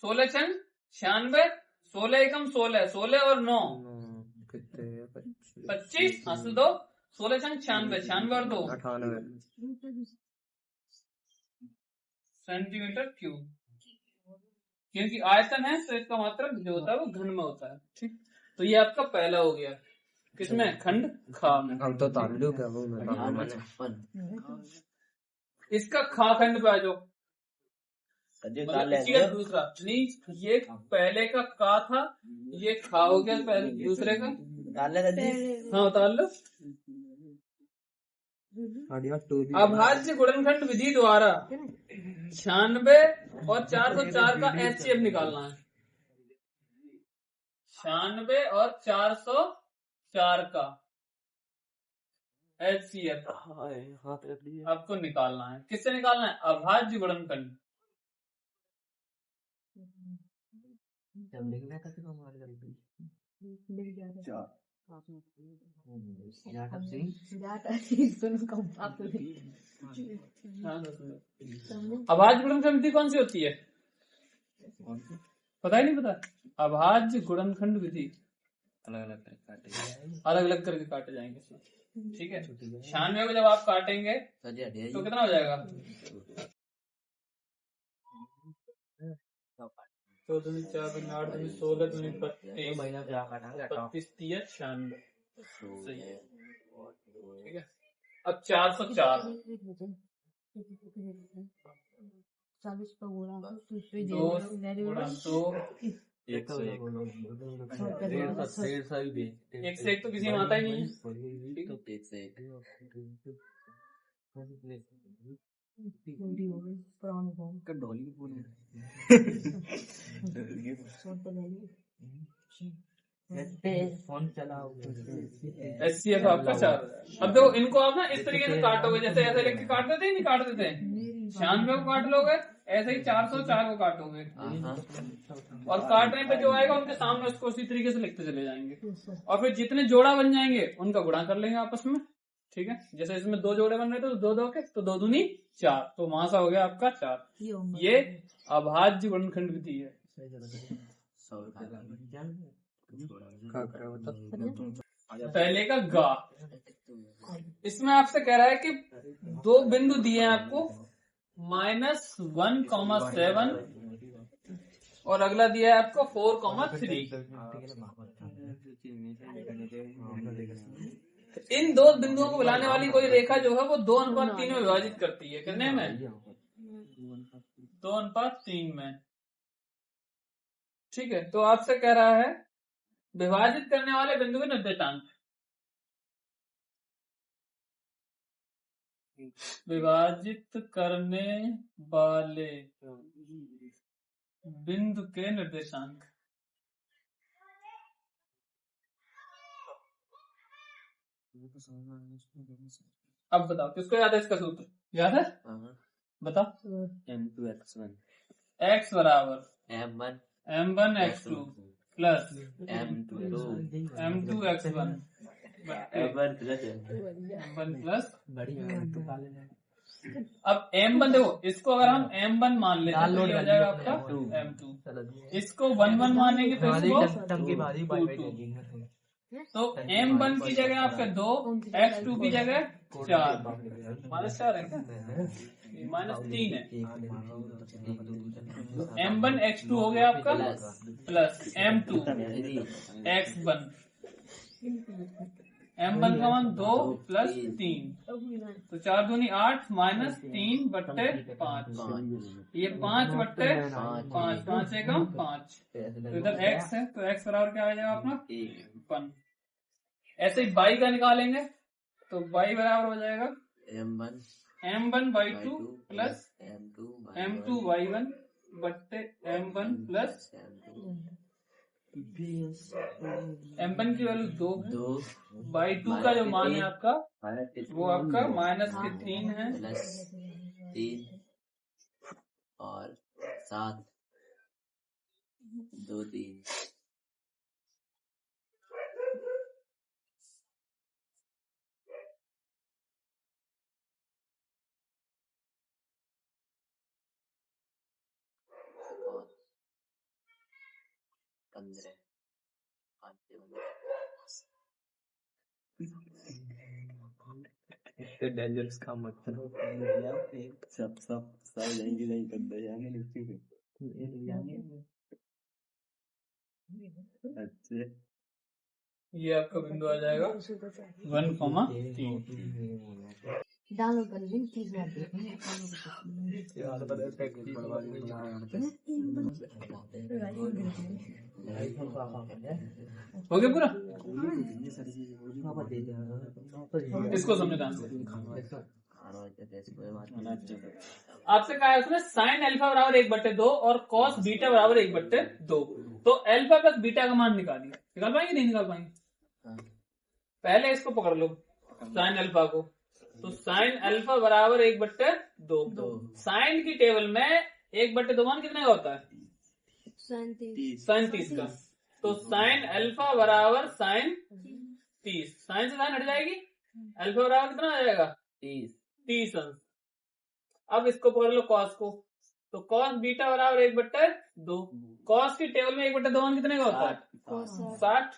16 छंग 96, 16 एकम 16, 16 और 9 25 हासिल 2, 16 छंग 96, 96 और 2 98 सेंटीमीटर क्यूब। क्योंकि आयतन है तो इसका मात्रक जो होता है वो घन में होता है, ठीक। तो ये आपका पहला हो गया किसमें, खंड खा में। हम तो तांडू क्या वो इसका खा खंड पे आ जाओ। दूसरा नहीं, ये पहले का का था, ये खा हो गया पहले, दूसरे का हाँ उतार लो। अभाज्य गुणनखंड विधि द्वारा 96 और 404 का एचसीएफ निकालना है। 96 और 404 का एचसीएफ आपको निकालना है। किससे निकालना है, अभाज्य गुणनखंड। अभाज्य गुणनखंड विधि कौन सी होती है, पता ही नहीं पता। अभाज्य गुणनखंड विधि अलग अलग करके काटे जाएंगे, ठीक है। 96 को जब आप काटेंगे तो कितना हो जाएगा 14 4 8 16 25 30 96 सही है, ठीक है। अब 404 एक से एक तो किसी में आता ही नहीं फोन चलाओ। एचसीएफ आपका 4। अब देखो इनको आप ना इस तरीके से काटोगे, जैसे ऐसे लेके काट देते नहीं काट देते। 96 को काट लोगे ऐसे ही 404 को काटोगे हाँ और काटने पे जो आएगा उनके सामने उसको उसी तरीके से लिखते चले जाएंगे और फिर जितने जोड़ा बन जाएंगे उनका गुणा कर लेंगे आपस में। ठीक है, जैसे इसमें 2 जोड़े बन रहे थे तो 2 2 के तो 2 दूनी 4, तो वहां से हो गया आपका 4। ये अभाज्य गुणनखंड विधि है। पहले का गा, इसमें आपसे कह रहा है कि 2 बिंदु दिए हैं आपको -1,7 और अगला दिया है आपको 4,3। इन 2 बिंदुओं को मिलाने वाली कोई रेखा जो है वो 2:3 में विभाजित करती है। कितने में? 2:3 में। ठीक है, तो आपसे कह रहा है विभाजित करने वाले बिंदु के निर्देशांक। विभाजित करने वाले बिंदु के निर्देशांक। अब बताओ किसको याद है इसका सूत्र? याद है? बताओ। M2x1 x बराबर M1 m1x2 plus M2 m2x1 M1 plus m1 plus. अब m1 देखो, इसको अगर हम m1 मान लेते हैं तो ये हो जाएगा आपका m2। इसको 1 1 मानेंगे तो इसको 2 2। तो m1 की जगह आपका 2, x2 की जगह 4, -4 है क्या? -3 है। m1 x2 हो गया आपका प्लस m2 x1। m1 का मान 2 प्लस 3 तो 4 दूनी 8 -3/5। ये 5/5, 5 एकम 5। तो इधर x है तो x बराबर क्या आ जाएगा अपना 1। ऐसे ही y का निकालेंगे तो y बराबर हो जाएगा m1/2 प्लस m2/1 बट्टे m1 प्लस m1 की वैल्यू 2 है। y2 का जो मान है आपका वो आपका -3 है प्लस 3 और 7 2 3 15 इतने डेंजरस काम मत करो। सब जाएंगे नहीं करते जाएंगे नीचे से। अच्छे ये आपका बिंदु आ जाएगा 1,3। डालो कर लिंक चीज हो गया पूरा? इसको समझो ध्यान से। आपसे कहा है उसने साइन अल्फा बराबर 1/2 और कॉस बीटा बराबर 1/2। तो अल्फा प्लस बीटा का मान निकालिए। निकाल पाएंगे? नहीं निकाल पाएंगे? पहले इसको पकड़ लो साइन अल्फा को। तो साइन अल्फा बराबर 1/2। साइन की टेबल में 1/2 मान कितने का होता है? साइन 30 का। तो साइन अल्फा बराबर साइन 30। साइन से साइन हट जाएगी, अल्फा बराबर कितना आ जाएगा? 30 अंश। अब इसको पकड़ लो कॉस को। तो कॉस बीटा बराबर 1/2। कॉस की टेबल में 1/2 मान कितने का होता है? 60।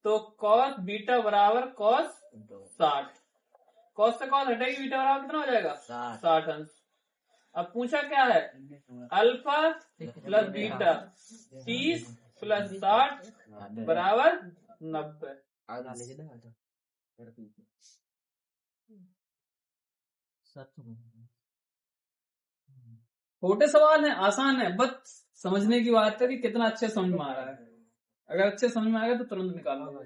तो कॉस बीटा बराबर कॉस 60। कॉस से कॉस हटेगी, बीटा बराबर कितना हो जाएगा? 60 अंश। अब पूछा क्या है? अल्फा प्लस बीटा 30 प्लस 60 बराबर 90। छोटे सवाल है, आसान है, बस समझने की बात है कि कितना अच्छे समझ में आ रहा है। अगर अच्छे समझ में आएगा तो तुरंत निकाल लो।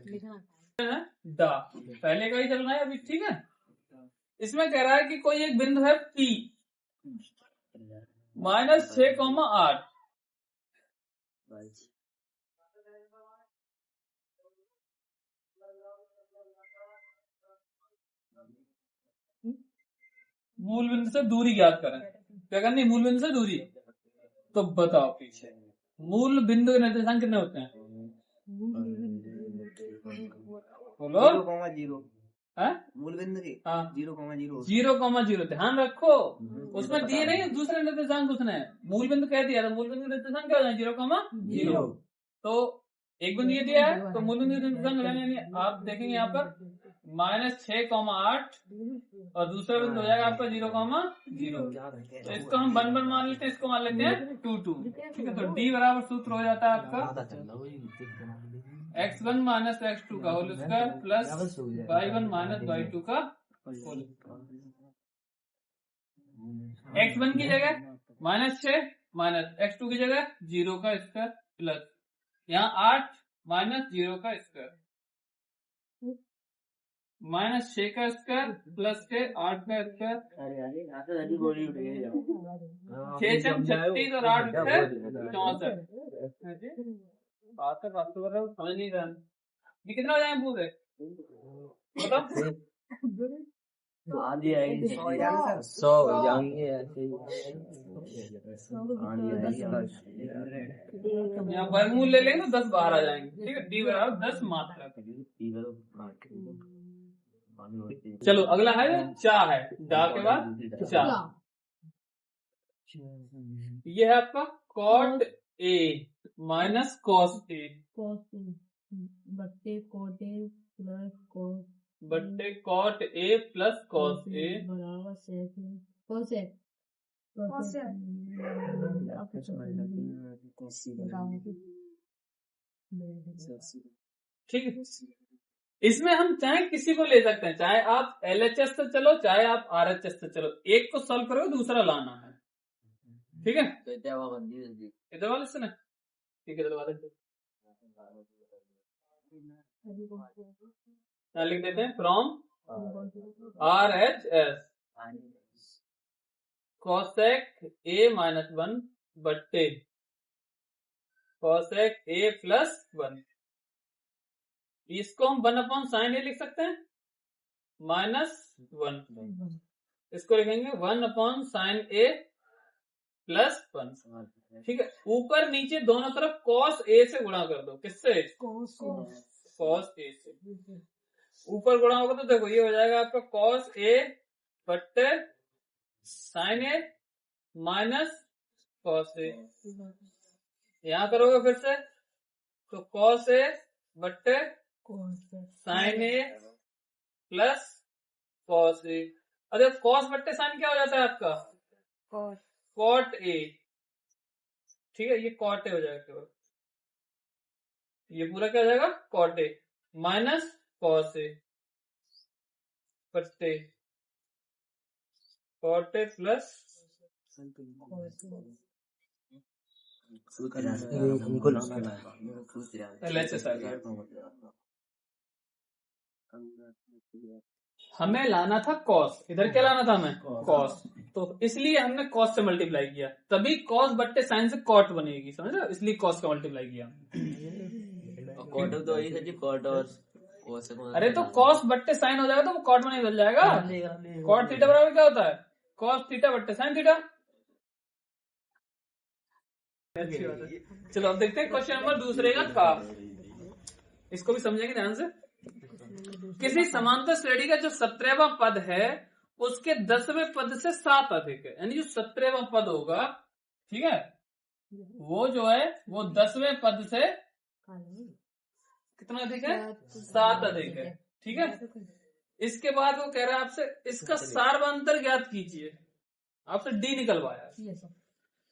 दा पहले का ही चल रहा है अभी, ठीक है। इसमें कह रहा है कि कोई एक बिंदु है P -6,8। मूल बिंदु से दूरी ज्ञात करें। क्या करनी, मूल बिंदु से दूरी। तो बताओ पीछे मूल बिंदु के निर्देशांक कितने होते हैं? बोलो। 0,0 है मूल बिंदु की हाँ 0,0 0,0 ध्यान रखो, उसमें दिए नहीं दूसरे निर्देशांक, उसने मूल बिंदु कह दिया था, मूल बिंदु निर्देशांक क्या हो जाए 0,0। तो एक बिंदु ये दिया है तो मूल बिंदु निर्देशांक हो जाएंगे, यानी आप देखेंगे यहाँ पर -6,8 और दूसरा बिंदु हो जाएगा आपका 0,0। तो इसको हम 1 मान लेते हैं, इसको मान लेते हैं 2 ठीक है। तो D बराबर सूत्र हो जाता है आपका x1 माइनस x2 का whole square plus y1 minus y2 का होल। x1 की जगह -6 माइनस x2 की जगह 0 का स्क्वायर प्लस यहाँ 8 माइनस 0 का स्क्वायर -6 का स्क्वायर प्लस के 8 का स्क्वायर। 6 छक 36 और 8 है 64। समझ नहीं रहा ये कितना हो जाएंगे पूरे बताओ। आधी आएगी 100 हो जाएंगे ऐसे ही। यहाँ वर्गमूल ले लेंगे तो 10 बाहर आ जाएंगे, ठीक है। D बराबर 10 मात्रा। चलो अगला है चा है, डा के बाद चा। ये है आपका cot A minus cos A बट्टे कोट ए प्लस कोस बट्टे cot A plus cos A बराबर सेक ठीक है। इसमें हम चाहे किसी को ले सकते हैं, चाहे आप LHS से चलो चाहे आप RHS से चलो, एक को सॉल्व करोगे दूसरा लाना है, ठीक है। तो इधर वाले से ना, ठीक है। इधर वाले से क्या लिख देते हैं, from RHS cosec A minus 1 बट्टे cosec A प्लस 1। इसको हम 1/sin A लिख सकते हैं -1। इसको लिखेंगे 1/sin A प्लस 1, ठीक है। ऊपर नीचे दोनों तरफ cos A से गुणा कर दो, किससे, cos A से। ऊपर गुणा होगा तो देखो ये हो जाएगा आपका cos A बट्टे sin A minus cos A। यहाँ करोगे फिर से तो cos A बट्टे sin A plus cos A। अरे cos बट्टे sin क्या हो जाता है आपका, cot A, ठीक है। ये cot A हो जाएगा केवल, ये पूरा क्या हो जाएगा cot A minus cos A बट्टे cot A प्लस LHS आ गया। हमें लाना था कॉस, इधर क्या लाना था हमें, कॉस। तो इसलिए हमने कॉस से मल्टीप्लाई किया, तभी कॉस बट्टे साइन से कॉट बनेगी, समझ रहे हो, इसलिए कॉस का मल्टीप्लाई किया। कॉट तो वही था जी, कॉट और कोस। अरे तो कॉस बट्टे साइन हो जाएगा तो वो कॉट में नहीं बदल जाएगा। कॉट थीटा बराबर क्या होता है, कॉस थीटा बट्टे साइन थीटा। चलो अब देखते हैं क्वेश्चन नंबर दूसरे का था, इसको भी समझेंगे ध्यान से। किसी समांतर श्रेणी का जो 17वां पद है उसके 10वें पद से 7 अधिक है, यानी जो 17वां पद होगा, ठीक है, वो जो है वो 10वें पद से कितना अधिक है, 7 अधिक है, ठीक है। इसके बाद वो कह रहा है आपसे इसका सार्वंतर ज्ञात कीजिए, आपसे डी निकलवाया।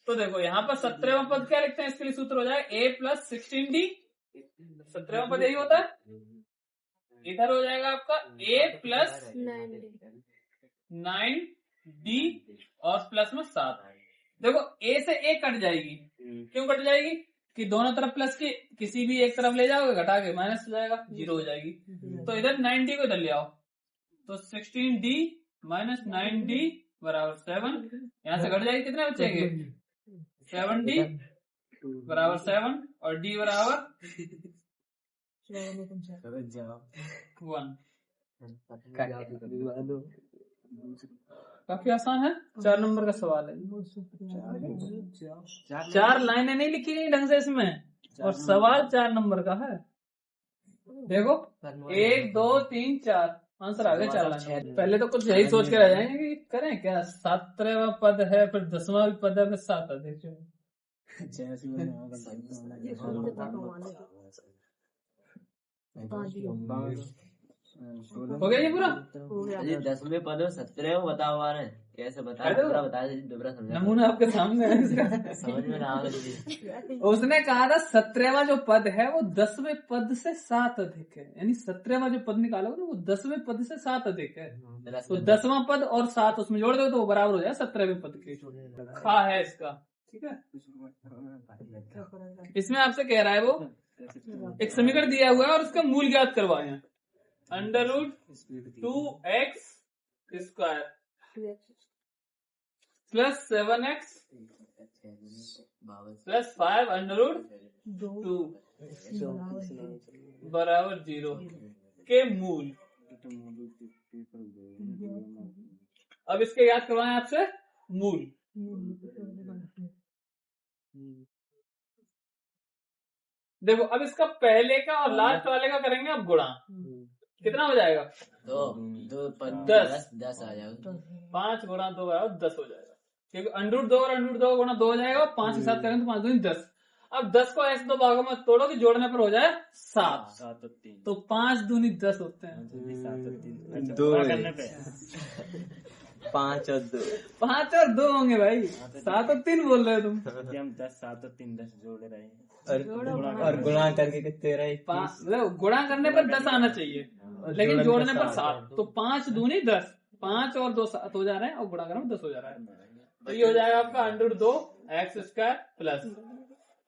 तो देखो यहाँ पर 17वां पद क्या लिखते हैं, इसके लिए सूत्र हो जाए a प्लस 16d। 17वां पद यही होता है। इधर हो जाएगा आपका a प्लस 9d और प्लस में 7। देखो a से a कट जाएगी, क्यों कट जाएगी कि दोनों तरफ प्लस की, किसी भी एक तरफ ले जाओगे घटा के माइनस हो जाएगा, 0 हो जाएगी। तो इधर 9d को इधर ले आओ, तो 16d माइनस 9d बराबर 7। यहाँ से घट जाएगी, कितने बचेंगे, 7d बराबर 7 और d बराबर 1। काफी आसान है, 4 नंबर का सवाल है। 4 लाइनें नहीं लिखी गई ढंग से इसमें, और सवाल 4 नंबर का है। देखो 1 2 3 4 आंसर आ गया 4 लाइन। पहले तो कुछ यही सोच के रह जाएंगे कि करें क्या, 17वां पद है, फिर 10वां भी पद है, फिर 7 अधिक है। हो गया ये पूरा? अजी 10वें पद में 17वें बता हुआ है, कैसे बता अरे पूरा बताया जी, दोबारा समझा। नमूना आपके सामने है इसका। समझ में ना आ रहा जी। उसने कहा था 17वां जो पद है वो 10वें पद से 7 अधिक है, यानी 17वां जो पद निकालोगे ना वो 10वें पद से 7 अधिक है। तो 10वां पद और 7 उसमें जोड़ दो तो वो बराबर हो जाए 17वें पद के। खा है इसका, ठीक है। इसमें आपसे कह रहा है वो एक समीकरण दिया हुआ है और उसका मूल ज्ञात करवाए हैं। √2x square plus 7x plus 5 √2 बराबर 0 के मूल। अब इसके याद करवाएं आपसे मूल। देखो अब इसका पहले का और लास्ट वाले का करेंगे अब गुणा। कितना हो जाएगा? 2 10 10 आ जाएगा। 5 गुणा 2 बराबर 10 हो जाएगा, क्योंकि √2 और √2 गुणा 2 हो जाएगा, 5 के साथ करेंगे तो 5 दूनी 10। अब 10 को ऐसे 2 भागों में तोड़ो कि जोड़ने पर हो जाए 7, तो 5 दूनी 10 होते हैं। 2 5 और 2 5 और 2 होंगे भाई, 7 और 3 बोल रहे हो तुम। हम 10 7 और 3 10 जोड़ रहे हैं और गुणा करके कितने रहे? मतलब गुणा करने पर 10 आना चाहिए, लेकिन जोड़ने पर 7, तो 5 दूनी 10, 5 और 2 7 हो जा रहे हैं और गुणा करने में 10 हो जा रहा है। तो ये हो जाएगा आपका √2x square plus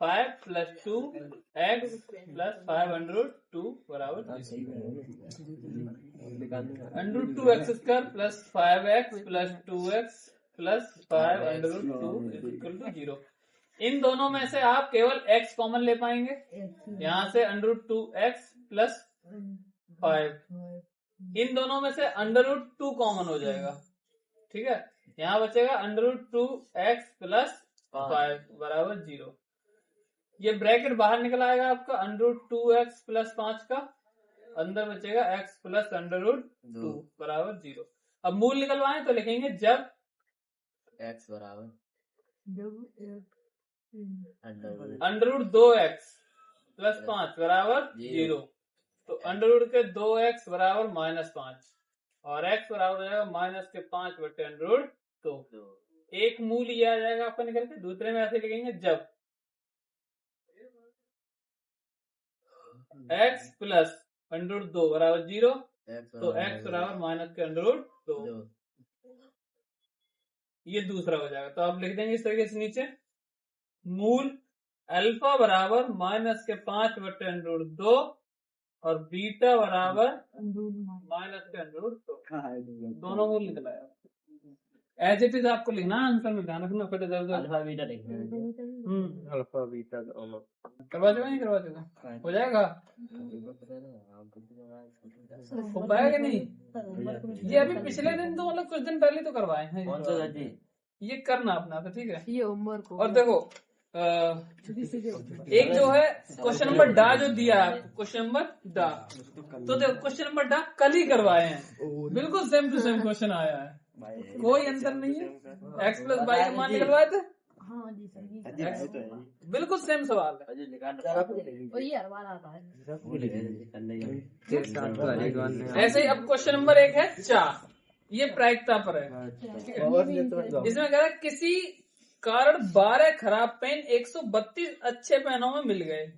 5 plus 2x plus 5 √2 बराबर √2x square plus 5x plus 2x plus 5 √2 equal to 0। इन दोनों में से आप केवल x कॉमन ले पाएंगे, यहाँ से √2x प्लस 5, इन दोनों में से √2 कॉमन हो जाएगा, ठीक है। यहाँ बचेगा √2x प्लस 5 बराबर 0। ये ब्रैकेट बाहर निकल आएगा आपका √2x प्लस 5 का, अंदर बचेगा x प्लस √2 बराबर 0। अब मूल निकलवाएं तो लिखेंगे जब x बराबर √2x प्लस 5 बराबर 0, तो अंडर के 2x बराबर -5 और x बराबर हो जाएगा -5 बटे √2। एक मूल ये आ जाएगा आपका निकल के। दूसरे में ऐसे लिखेंगे जब x प्लस √2 बराबर 0, तो x बराबर -√2। ये दूसरा हो जाएगा, तो आप लिख देंगे इस तरीके से नीचे मूल अल्फा बराबर -5 बटे √2 और बीटा बराबर -√2। दोनों मूल निकल आया। एज इट इज आपको लिखना आंसर में, ध्यान रखना फिर इधर उधर। अल्फा बीटा लिखना है। अल्फा बीटा दोनों करवा चुका नहीं करवा चुका? हो जाएगा, हो पाएगा नहीं? ये अभी पिछले दिन तो मतलब कुछ दिन पहले तो करवाए हैं। कौन सा जी? ये करना अपना तो ठीक है। ये होमवर्क और देखो एक जो है क्वेश्चन नंबर डा जो दिया है, क्वेश्चन नंबर डा, तो देखो क्वेश्चन नंबर डा कल ही करवाए हैं, बिल्कुल सेम टू सेम क्वेश्चन आया है, कोई अंतर नहीं है। x प्लस वाई का मान निकलवाए थे, हाँ जी सर, बिल्कुल सेम सवाल है। और ये हर बार आता है। ऐसे ही अब क्वेश्चन नंबर 1 है 4, ये प्रायिकता पर है, ठीक है। इसमें कह रहा है किसी कारण 12 खराब पेन 132 अच्छे पेनों में मिल गए।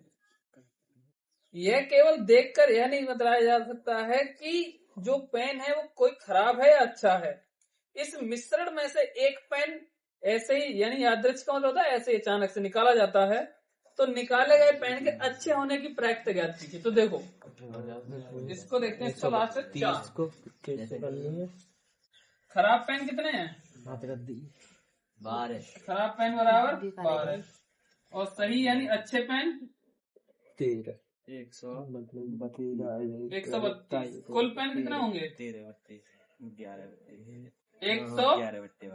यह केवल देखकर यह नहीं बताया जा सकता है कि जो पेन है वो कोई खराब है या अच्छा है। इस मिश्रण में से एक पेन ऐसे ही, यानी यादृच्छिक का मतलब होता है ऐसे अचानक से निकाला जाता है, तो निकाले गए पेन के अच्छे होने की प्रायिकता ज्ञात कीजिए। तो देखो इसको देखते हैं, इसको लास्ट 4 खराब पेन कितने हैं? 12। खराब पेन बराबर 12 और सही यानी अच्छे पेन 13 132। कुल पेन कितने होंगे? 13 32 11 11 बट्टे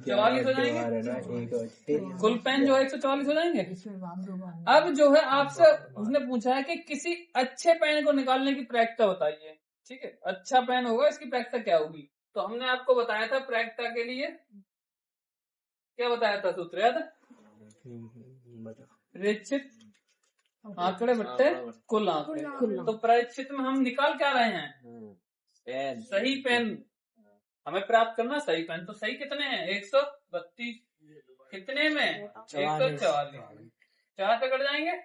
44 हो जाएंगे। है ना, एक बट्टे कुल पेन जो है 144 हो जाएंगे। इसमें बाप दो बार अब जो है आपसे उसने पूछा है कि किसी अच्छे पेन को निकालने की प्रायिकता बताइए। ठीक है, अच्छा पेन होगा, इसकी प्रायिकता क्या होगी? तो हमने आपको बताया था प्रायिकता के लिए क्या बताया था, सूत्र याद है? बता। प्रेक्षित आंकड़े बट्टे कुल आंकड़े। तो प्रेक्षित में हम निकाल क्या रहे हैं? पेन सही पेन हमें प्राप्त करना। सही पेन तो सही कितने हैं? 132 कितने में? 144। 4 पे कट जाएंगे,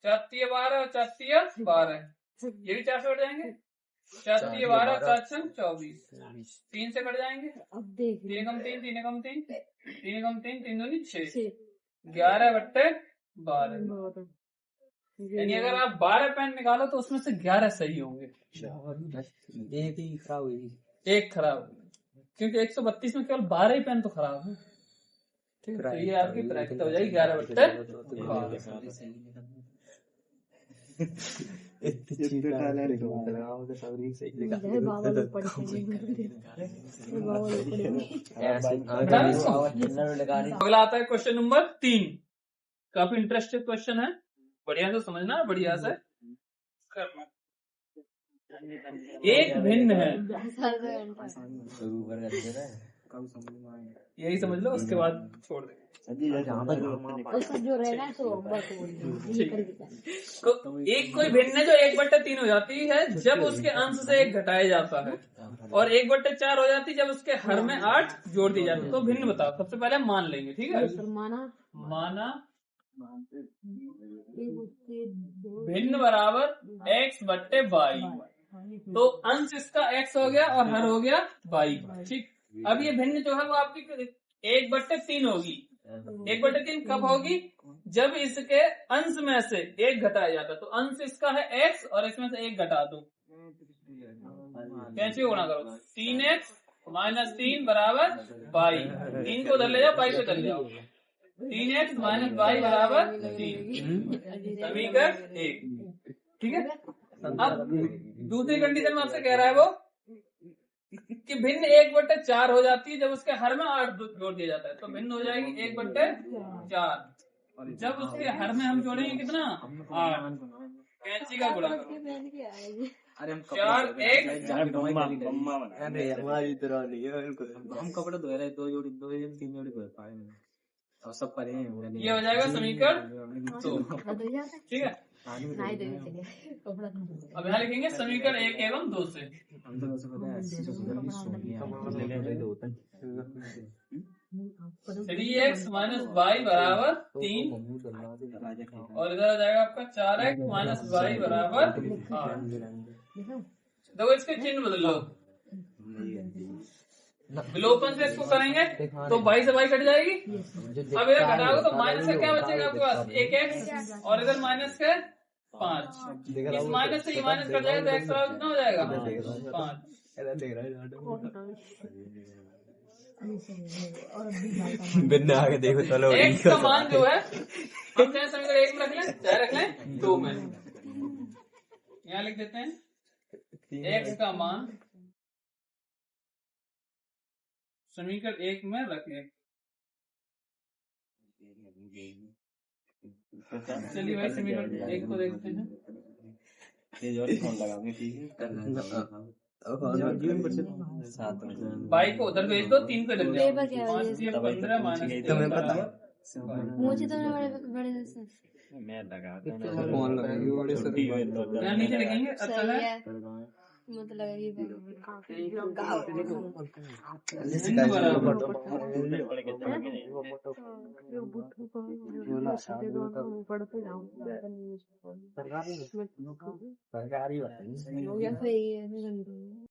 4 तिया 12 और 4 तिया 12, ये भी 4 से कट जाएंगे। 4 तिया 12 और 4 छंग 24, 3 से कट जाएंगे। अब देख 3 एकम 3, 3 एकम 3, 3 एकम 3, 3 दूनी 6, से 11 बट्टे 12। बहुत यानी अगर आप 12 पेन निकालो तो उसमें से 11 सही होंगे, एक ही खराब हुई। एक खराब, क्योंकि 132 में केवल 12 ही पेन तो खराब है। ठीक है, तो ये आपकी प्रायिकता हो जाएगी 11 बट्टे 12। इतनी चीज टैलेंट लगाओ तो सब रील सही लगा है बाबा लोग पढ़ेंगे बाबा लोग पढ़ेंगे। अगला आता है क्वेश्चन नंबर 3। काफी इंटरेस्टिंग क्वेश्चन है, बढ़िया से समझना, बढ़िया से करना। एक भिन्न है, यही समझ लो, उसके बाद छोड़ दे। उसका जो रहेगा तो बस ये करके तो एक कोई भिन्न है जो 1/3 हो जाती है जब उसके अंश से 1 घटाया जाता है, और 1/4 हो जाती है जब उसके हर में 8 जोड़ दिया जाता है। तो भिन्न बताओ। सबसे पहले मान लेंगे, ठीक है? माना भिन्न बराबर x/y, तो अंश इसका x हो गया और हर हो गया y। ठीक, अब ये भिन्न जो है वो आपकी 1/3 होगी। 1/3 कब होगी? जब इसके अंश में से 1 घटाया जाता है। तो अंश इसका है x और इसमें से 1 घटा दो, कैसे गुणा करो? 3x - 3 बराबर y। 3 को उधर ले जाओ, y पे चले जाओ। 3x - y बराबर 3, समीकरण 1। ठीक है, अब दूसरी कंडीशन में आपसे कह रहा है वो कि भिन्न 1/4 हो जाती है जब उसके हर में 8 जोड़ दिया जाता है। तो भिन्न हो जाएगी 1/4 जब उसके हर में हम जोड़ेंगे कितना? 8। कैंची का गुणा करो, 4x अरे हमारी तरह नहीं है बिल्कुल। हम कपड़े धोए रहे, 2 जोड़ी 2 जोड़ी 3 जोड़ी धोए पाए में, और सब परे हैं। ये हो जाएगा समीकरण 2। ठीक है, नहीं देंगे चलिए कपड़ा अब यहाँ लिखेंगे समीकरण 1 एवं 2 से। हम तो वैसे पता है 3x - y बराबर 3, और इधर आ जाएगा आपका 4x - y बराबर 8। देखो इसके चिन्ह बदल लो, विलोपन से इसको करेंगे तो 22 से y कट जाएगी। अब इधर घटाओगे तो माइनस का क्या बचेगा आपके पास? 1x, और इधर माइनस के 5। इस माइनस से ये माइनस कट जाएगा तो x बराबर कितना हो जाएगा? 5। बिन्ना आगे देखो चलो। x का मान जो है हम चाहे समीकरण 1 में रख लें, चाहे रख लें 2 में। यहाँ लिख देते हैं x का मान समीकरण 1 में रखें। चलिए भाई समीकरण 1 को देखते हैं। बाई को उधर भेज दो, 3 पे लग जाओ। 15 - तुम्हें पता है? मुझे तो बड़े मैं लगा कौन लगाएगी बड़े सर? यहाँ नीचे लिखेंगे अच्छा है मतलब सरकारी